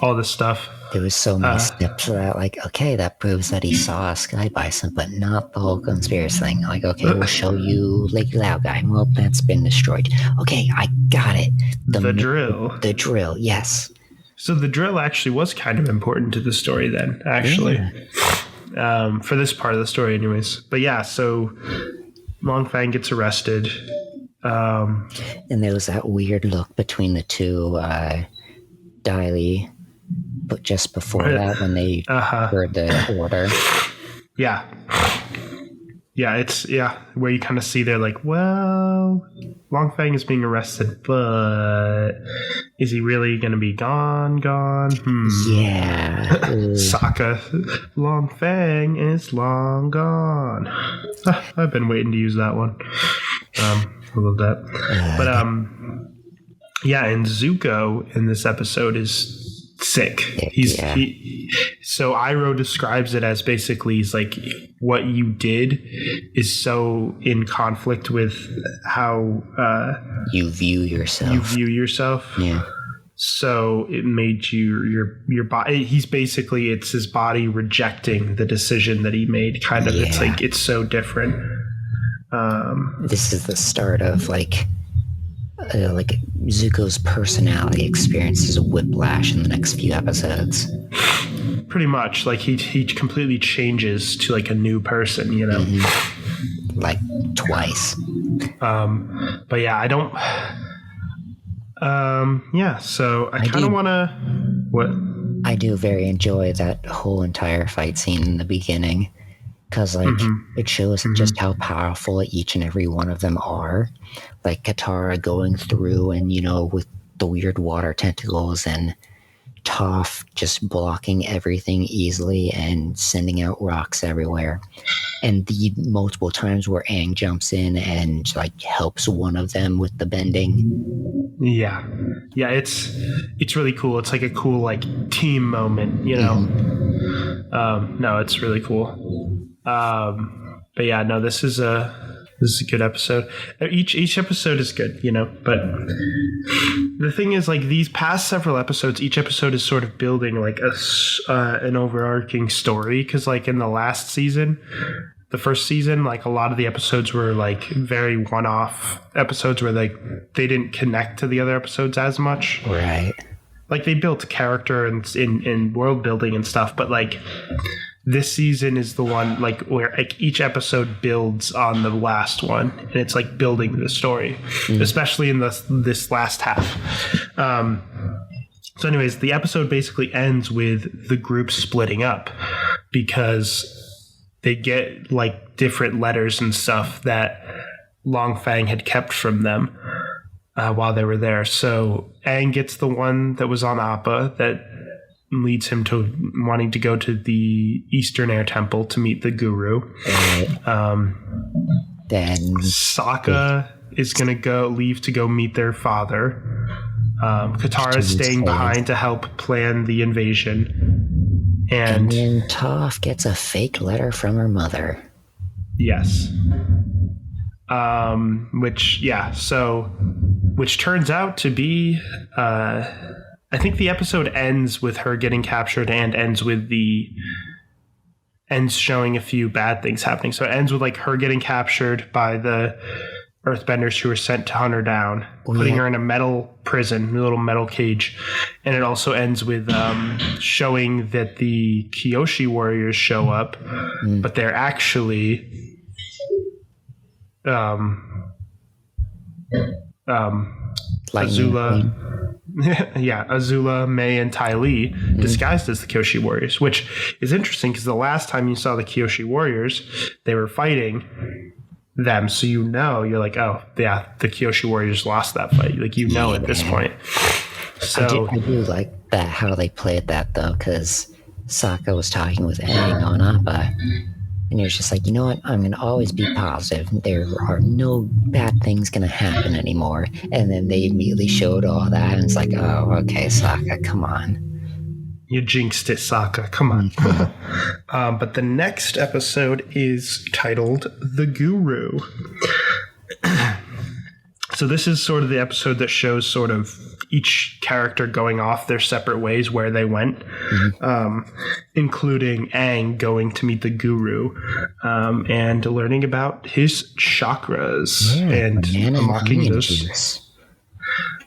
all this stuff. There was so many steps for that. Like, okay, that proves that he saw a sky bison, but not the whole conspiracy thing. Like, okay, we'll show you Lake Laogai. Well, that's been destroyed. Okay, I got it. The drill. The drill, yes. So the drill actually was kind of important to the story then, actually. Yeah. For this part of the story anyways. But yeah, so Longfang gets arrested. And there was that weird look between the two, Diley, but just before that, when they heard the order. Yeah. Yeah, it's where you kind of see they're like, well, Longfang is being arrested, but is he really going to be gone? Yeah. Sokka, Longfang is long gone. I've been waiting to use that one. I love that. But yeah, and Zuko in this episode is sick. So Iroh describes it as basically, he's like, what you did is so in conflict with how you view yourself. Yeah. So it made your body. It's his body rejecting the decision that he made. Kind of. It's like it's so different. This is the start of like Zuko's personality experiences a whiplash in the next few episodes. Pretty much, like he completely changes to like a new person, like twice. But yeah, I don't. Yeah, so I kind of want to. What? I do very enjoy that whole entire fight scene in the beginning, because like it shows just how powerful each and every one of them are. Like Katara going through and with the weird water tentacles, and Toff just blocking everything easily and sending out rocks everywhere. And the multiple times where Aang jumps in and like helps one of them with the bending. Yeah, it's really cool. It's like a cool like team moment, No, it's really cool. But yeah, no, this is This is a good episode. Each episode is good, but the thing is, like, these past several episodes, each episode is sort of building like an overarching story, because like in the last season, the first season, like a lot of the episodes were like very one-off episodes where like they didn't connect to the other episodes as much. Right. Like they built character and in world building and stuff, but like this season is the one like where like each episode builds on the last one, and it's like building the story, especially in this last half. So anyways, the episode basically ends with the group splitting up because they get like different letters and stuff that Longfang had kept from them while they were there. So Aang gets the one that was on Appa that leads him to wanting to go to the Eastern Air Temple to meet the Guru. Then Sokka is going to leave to go meet their father. Katara is staying behind to help plan the invasion. And then Toff gets a fake letter from her mother. Yes. Which turns out to be, I think the episode ends with her getting captured and ends showing a few bad things happening. So it ends with like her getting captured by the Earthbenders who were sent to hunt her down, putting her in a metal prison, a little metal cage. And it also ends with showing that the Kyoshi Warriors show up, but they're actually Azula, Azula, May, and Ty Lee disguised as the Kyoshi Warriors, which is interesting because the last time you saw the Kyoshi Warriors, they were fighting them, so you're like, oh yeah, the Kyoshi Warriors lost that fight, like at this point. So I do like that how they played that though, because Sokka was talking with Aang on Appa, and he was just like, you know what, I'm going to always be positive. There are no bad things going to happen anymore. And then they immediately showed all that, and it's like, oh, okay, Sokka, come on. You jinxed it, Sokka. Come on. But the next episode is titled The Guru. So this is sort of the episode that shows sort of each character going off their separate ways where they went, including Aang going to meet the Guru and learning about his chakras and unlocking those.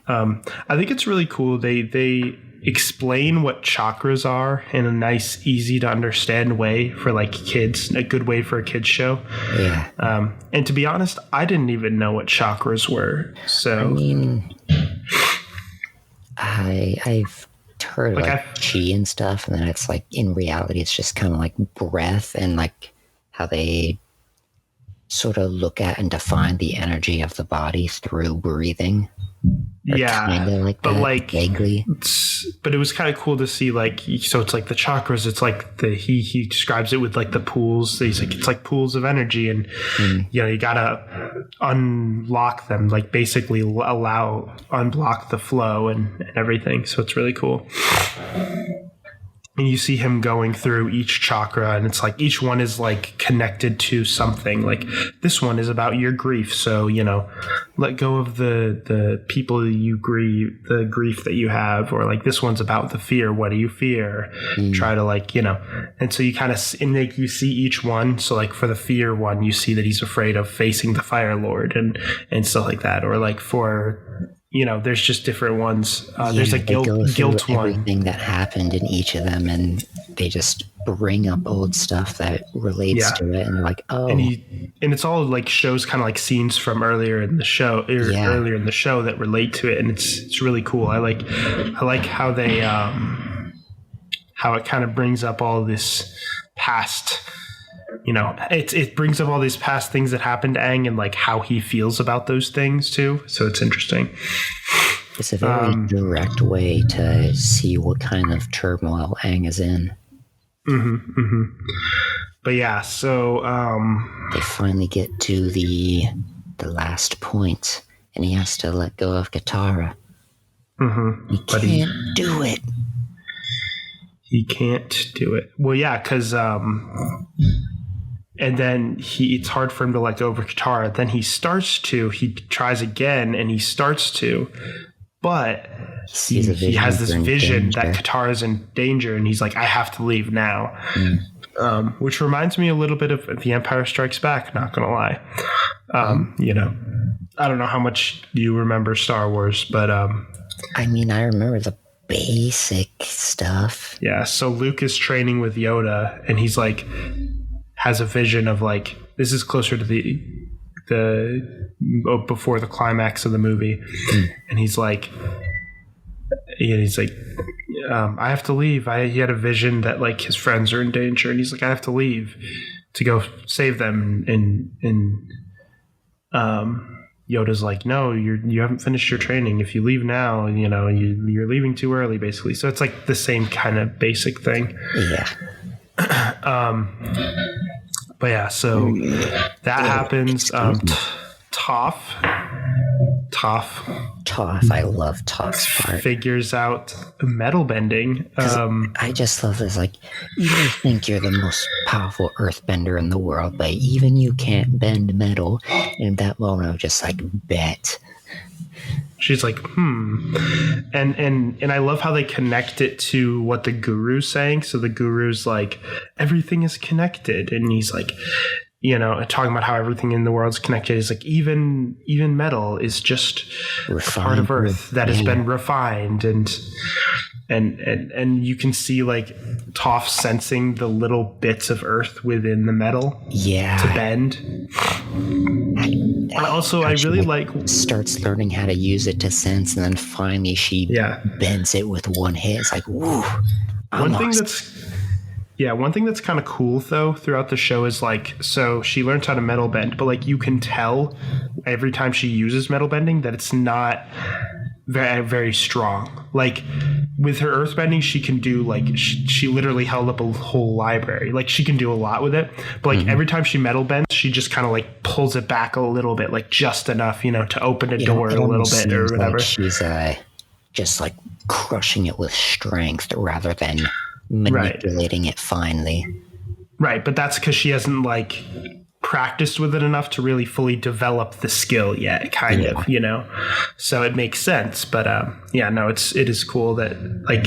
I think it's really cool. They explain what chakras are in a nice, easy to understand way for like kids, a good way for a kids show. Yeah. And to be honest, I didn't even know what chakras were. So I mean, I've heard like chi and stuff, and then it's like in reality it's just kind of like breath and like how they sort of look at and define the energy of the body through breathing. Yeah, like but that, like vaguely. But it was kind of cool to see, like, so it's like the chakras. It's like he describes it with like the pools. He's like, it's like pools of energy, and you gotta unlock them, like basically unblock the flow and everything. So it's really cool. And you see him going through each chakra, and it's like each one is like connected to something. Like this one is about your grief, so let go of the people you grieve, the grief that you have, or like this one's about the fear. What do you fear? Try to and so you kind of you see each one. So like for the fear one, you see that he's afraid of facing the Fire Lord and stuff like that, or like for. There's just different ones. There's a guilt one. Everything that happened in each of them, and they just bring up old stuff that relates to it, and they're like, oh. And it's all like shows kind of like scenes from earlier in the show, that relate to it, and it's really cool. I like how they how it kind of brings up all this past. It brings up all these past things that happened to Aang and like how he feels about those things too. So it's interesting. It's a very direct way to see what kind of turmoil Aang is in. But yeah, so they finally get to the last point, and he has to let go of Katara. He can't do it. He can't do it. Well, yeah, because and then it's hard for him to let go of Katara. Then he tries again, and he starts to, but he has this vision that Katara's in danger, and he's like, I have to leave now. Which reminds me a little bit of The Empire Strikes Back, not gonna lie. You know, I don't know how much you remember Star Wars, but I mean, I remember the basic stuff. Yeah, so Luke is training with Yoda, and he's like, has a vision of like, this is closer to the before the climax of the movie, and he's like, I have to leave. He had a vision that like his friends are in danger, and he's like, I have to leave to go save them. And Yoda's like, no, you haven't finished your training. If you leave now, you know, you're leaving too early, basically. So it's like the same kind of basic thing. Yeah. But yeah, so that happens. Toff. I love Toff's part. Figures out metal bending. I just love this. Like, you may think you're the most powerful earthbender in the world, but even you can't bend metal. And in that moment, I was just like, bet. She's like, and I love how they connect it to what the guru's saying. So the guru's like, everything is connected, and he's like, you know, talking about how everything in the world's connected. Is like, even metal is just a part of Earth that has been refined, and you can see like Toph sensing the little bits of Earth within the metal, to bend. I really like starts learning how to use it to sense, and then finally she bends it with one hit. It's like, woo! One thing that's kind of cool though throughout the show is like, so she learns how to metal bend, but like you can tell every time she uses metal bending that it's not very, very strong. Like with her earthbending, she can do like, she literally held up a whole library. Like she can do a lot with it, but like every time she metal bends, she just kind of like pulls it back a little bit, like just enough, you know, to open a door a little bit or whatever. Like she's just like crushing it with strength rather than manipulating it finely. Right, but that's because she hasn't like practiced with it enough to really fully develop the skill yet, kind of, you know. So it makes sense, but it is cool that like,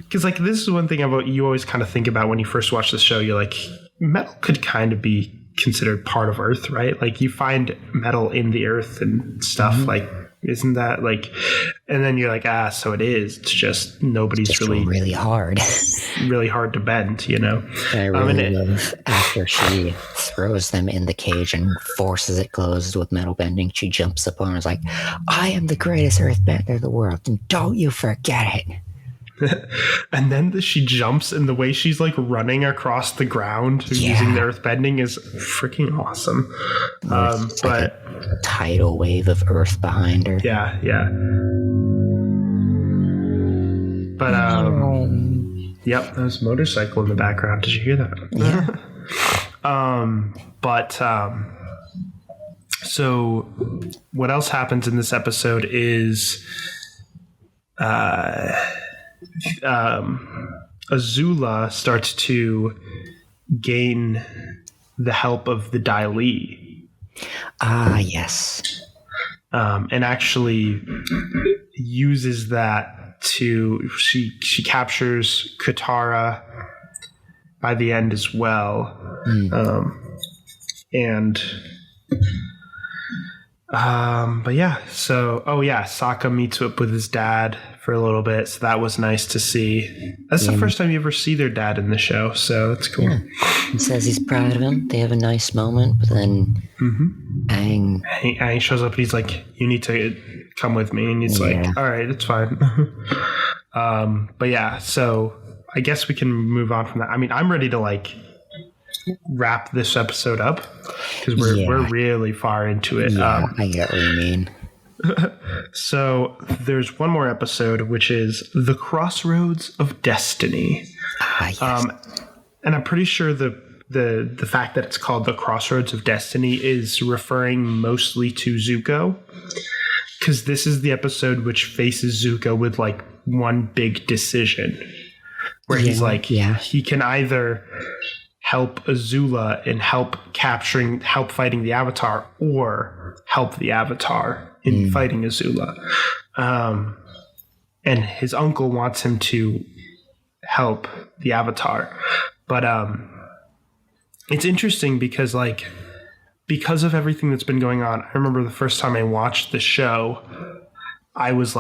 because like this is one thing about you always kind of think about when you first watch the show. You're like, metal could kind of be considered part of Earth, right? Like you find metal in the Earth and stuff like. Isn't that like, and then you're like, so it is. It's just nobody's just really hard. Really hard to bend, you know? And I really love after she throws them in the cage and forces it closed with metal bending, she jumps up on and is like, I am the greatest earthbender in the world, and don't you forget it. And then she jumps, and the way she's like running across the ground using the earth bending is freaking awesome. But like a tidal wave of earth behind her. Yeah. But yep, there's a motorcycle in the background. Did you hear that? Yeah. So what else happens in this episode is Azula starts to gain the help of the Dai Li. Yes. And actually uses that to she captures Katara by the end as well. But yeah, so Sokka meets up with his dad for a little bit, so that was nice to see. That's the first time you ever see their dad in the show, so it's cool. He says he's proud of him. They have a nice moment, but then Aang shows up and he's like, you need to come with me, and he's like, all right, it's fine. But yeah, so I guess we can move on from that. I mean, I'm ready to like wrap this episode up because we're really far into it. I get what you mean. So there's one more episode, which is the Crossroads of Destiny. Yes. And I'm pretty sure the fact that it's called the Crossroads of Destiny is referring mostly to Zuko, because this is the episode which faces Zuko with like one big decision where he's like, he can either help Azula and help fighting the Avatar, or help the Avatar in fighting Azula. And his uncle wants him to help the Avatar. But it's interesting because of everything that's been going on. I remember the first time I watched the show, I was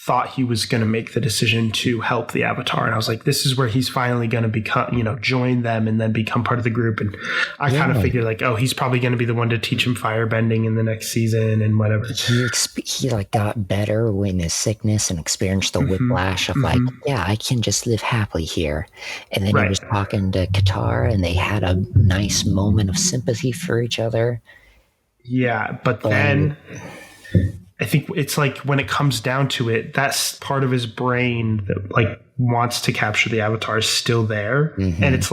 thought he was going to make the decision to help the Avatar. And I was like, this is where he's finally going to become, join them and then become part of the group. And I kind of figured he's probably going to be the one to teach him firebending in the next season and whatever. He got better in his sickness and experienced the whiplash of I can just live happily here. And then he was talking to Katara and they had a nice moment of sympathy for each other. Yeah. But then I think it's when it comes down to it, that's part of his brain that wants to capture the Avatar is still there. And it's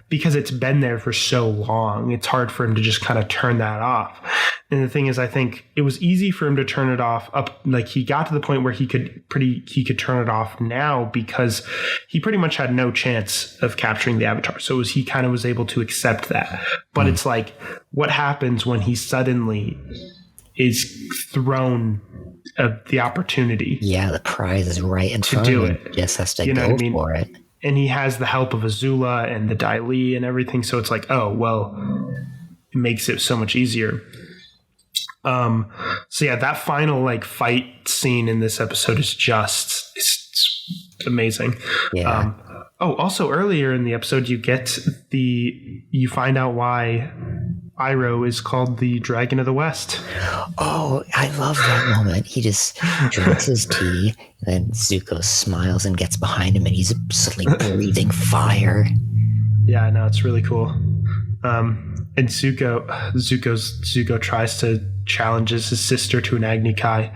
because it's been there for so long, it's hard for him to just kind of turn that off. And the thing is, I think it was easy for him to turn it off he got to the point where he could turn it off now because he pretty much had no chance of capturing the Avatar. So he kind of was able to accept that. But it's what happens when he suddenly is thrown the opportunity. Yeah, the prize is right in front of him. He just has to go for it. And he has the help of Azula and the Dai Li and everything. So it's it makes it so much easier. That final fight scene in this episode is just it's amazing. Yeah. Also earlier in the episode, you find out why Iroh is called the Dragon of the West. Oh, I love that moment. He just drinks his tea, and then Zuko smiles and gets behind him, and he's suddenly breathing fire. Yeah, no, it's really cool. And Zuko tries to challenge his sister to an Agni Kai.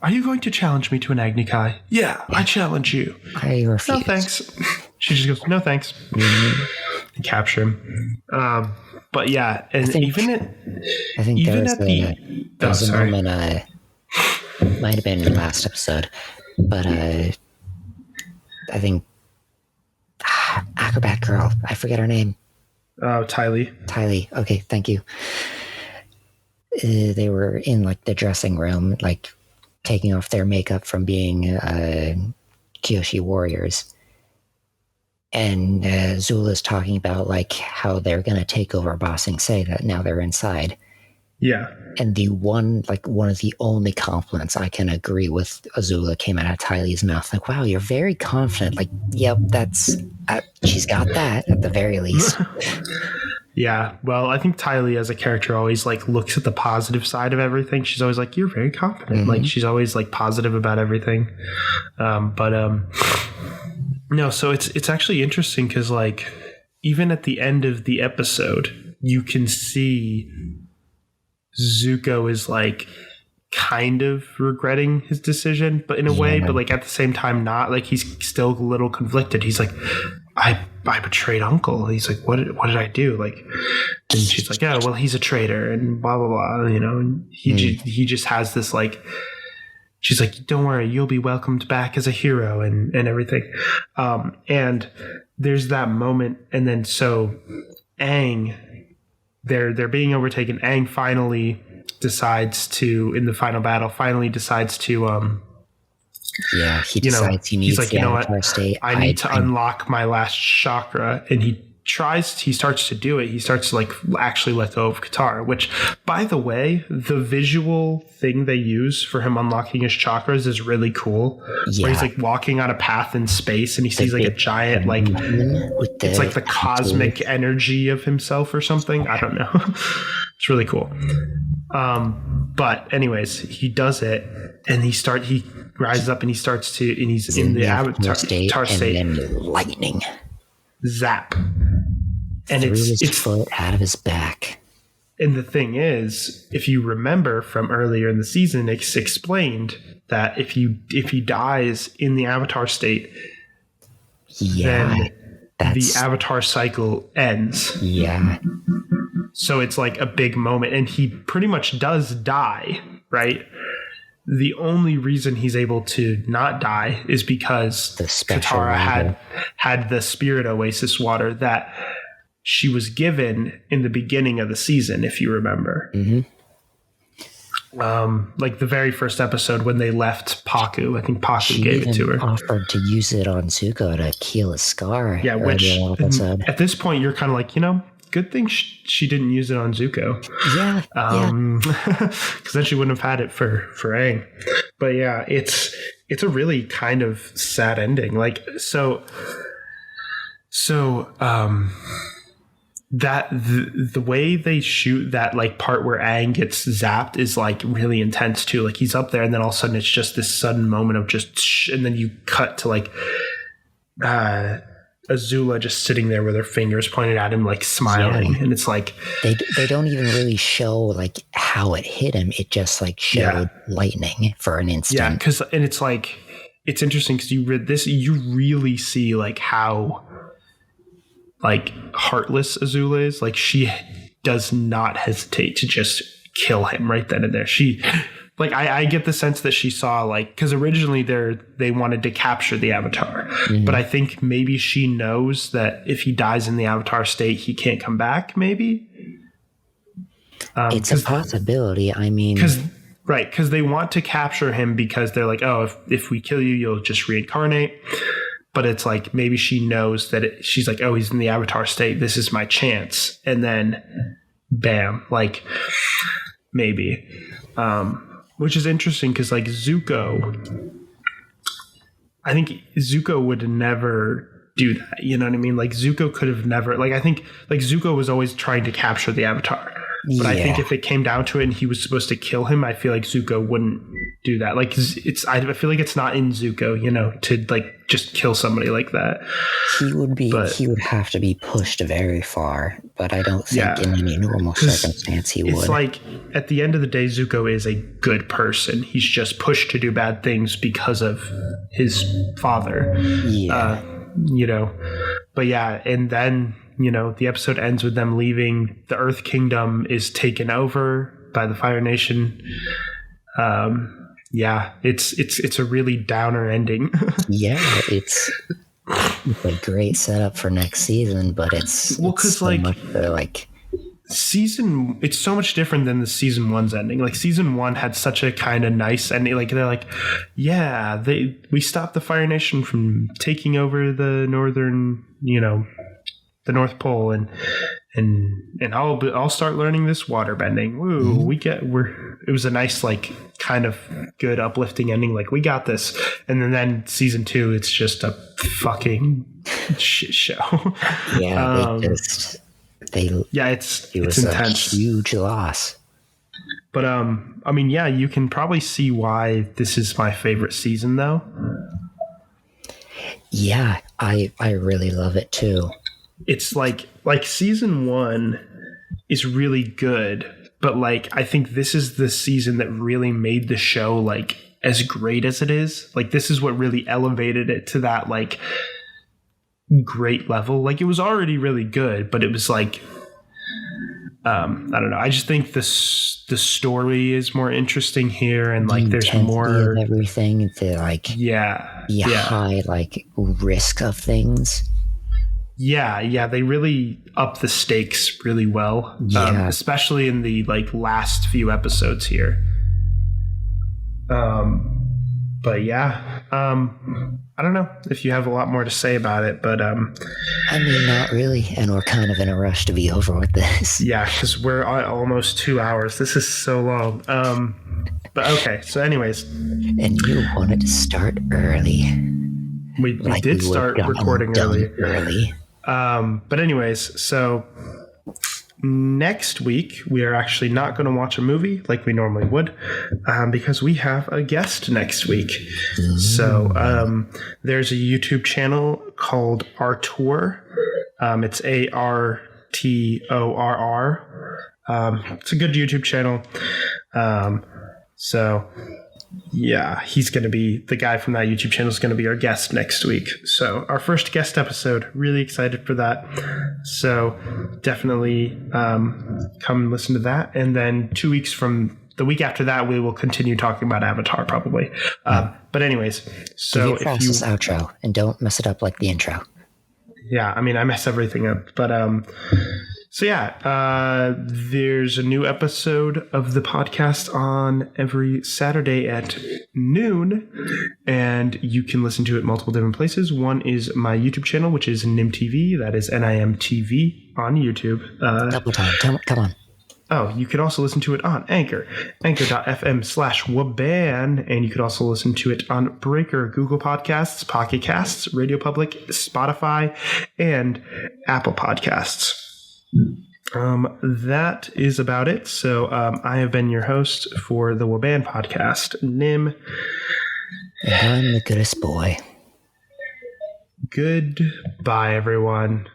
Are you going to challenge me to an Agni Kai? Yeah, I challenge you. I refuse. No thanks. She just goes, no thanks. And capture him. But yeah, and I think there was a moment, might have been in the last episode, but I think Acrobat Girl, I forget her name. Ty Lee. Okay, thank you. They were in the dressing room, taking off their makeup from being Kyoshi Warriors. And Zula's talking about how they're going to take over Ba Sing Se, that now they're inside. Yeah. And the one of the only compliments I can agree with Azula came out of Ty Lee's mouth. Wow, you're very confident. Yep, that's she's got that at the very least. Yeah, well, I think Ty Lee as a character always looks at the positive side of everything. She's always you're very confident. She's always positive about everything. No, so it's actually interesting because even at the end of the episode, you can see Zuko is kind of regretting his decision, but in a way, but at the same time not. He's still a little conflicted. He's I betrayed Uncle. He's what did I do? And she's yeah, well, he's a traitor and blah blah blah. And he just has this she's don't worry, you'll be welcomed back as a hero and everything. And there's that moment. And then so Aang, they're being overtaken. Aang finally decides to, in the final battle, he decides he needs the Avatar state. I need to unlock my last chakra. And he starts to do it. He starts to actually let go of Katara, which, by the way, the visual thing they use for him unlocking his chakras is really cool. Yeah. Where he's walking on a path in space and he sees a giant it's the cosmic energy of himself or something. I don't know. It's really cool. But anyways, he does it and he rises up and he's in the Avatar state and then lightning. Zap. And it's foot out of his back. And the thing is, if you remember from earlier in the season, it's explained that if he dies in the Avatar state, then the Avatar cycle ends. Yeah. So it's a big moment, and he pretty much does die, right? The only reason he's able to not die is because Katara had the Spirit Oasis water that she was given in the beginning of the season, if you remember. Mm-hmm. Like the very first episode when they left Paku. I think Paku gave it to her. Offered to use it on Zuko to heal a scar. Yeah, which at this point you're kind of like, good thing she didn't use it on Zuko. Yeah. Because then she wouldn't have had it for Aang. But yeah, it's a really kind of sad ending. Like that the way they shoot that like part where Aang gets zapped is like really intense too. Like he's up there and then all of a sudden it's just this sudden moment of just and then you cut to like Azula just sitting there with her fingers pointed at him, like smiling, and it's like they don't even really show like how it hit him. It just like showed lightning for an instant. Yeah, and it's like it's interesting because you read this, you really see like how like heartless Azula is. Like she does not hesitate to just kill him right then and there. She. Like, I get the sense that she saw, like, because originally they wanted to capture the Avatar. Mm-hmm. But I think maybe she knows that if he dies in the Avatar state, he can't come back, maybe? It's a possibility. I mean... Because they want to capture him because they're like, oh, if we kill you, you'll just reincarnate. But it's like, maybe she knows that she's like, oh, he's in the Avatar state. This is my chance. And then, bam, like, maybe. Which is interesting because, like, Zuko, I think Zuko would never do that. You know what I mean? Like, Zuko could have never, like, I think, like, Zuko was always trying to capture the Avatar. But I think if it came down to it and he was supposed to kill him, I feel like Zuko wouldn't do that. Like, I feel like it's not in Zuko, to, like, just kill somebody like that. He would have to be pushed very far, but I don't think in any normal circumstance he would. It's like, at the end of the day, Zuko is a good person. He's just pushed to do bad things because of his father. Yeah. But yeah, and then... the episode ends with them leaving. The Earth Kingdom is taken over by the Fire Nation. It's a really downer ending. Yeah, it's a great setup for next season, but it's so much like season. It's so much different than the season one's ending. Like season one had such a kind of nice ending. Like they're like, we stopped the Fire Nation from taking over the northern, the North Pole, and I'll start learning this water bending. Woo, it was a nice, like, kind of good uplifting ending. Like, we got this. And then season 2, it's just a fucking shit show. Yeah, it's intense. A huge loss. But you can probably see why this is my favorite season, though. Yeah, I really love it too. It's like season 1 is really good, but like I think this is the season that really made the show like as great as it is. Like this is what really elevated it to that like great level. Like it was already really good, but it was like I don't know. I just think the story is more interesting here, and like there's more of everything. The like high like risk of things. Yeah, they really up the stakes really well, especially in the like last few episodes here. But yeah, I don't know if you have a lot more to say about it, but I mean, not really, and we're kind of in a rush to be over with this. Yeah, because we're at almost 2 hours. This is so long. But okay, so anyways, and you wanted to start early. We did start recording early. But anyways, so next week we are actually not going to watch a movie like we normally would, because we have a guest next week. So there's a YouTube channel called Artor. It's Artorr. It's a good YouTube channel. So yeah, he's going to be, the guy from that YouTube channel is going to be our guest next week. So our first guest episode, really excited for that. So definitely come listen to that. And then 2 weeks from the week after that, we will continue talking about Avatar probably. But anyways, so if you outro and don't mess it up like the intro. Yeah, I mean, I mess everything up. But so yeah, there's a new episode of the podcast on every Saturday at noon, and you can listen to it multiple different places. One is my YouTube channel, which is Nim TV. That is NIMTV on YouTube. Double time. Come on. Oh, you can also listen to it on Anchor, anchor.fm/WABAN, and you could also listen to it on Breaker, Google Podcasts, Pocket Casts, Radio Public, Spotify, and Apple Podcasts. That is about it. So I have been your host for the WABAN podcast, Nim. And I'm the goodest boy. Goodbye, everyone.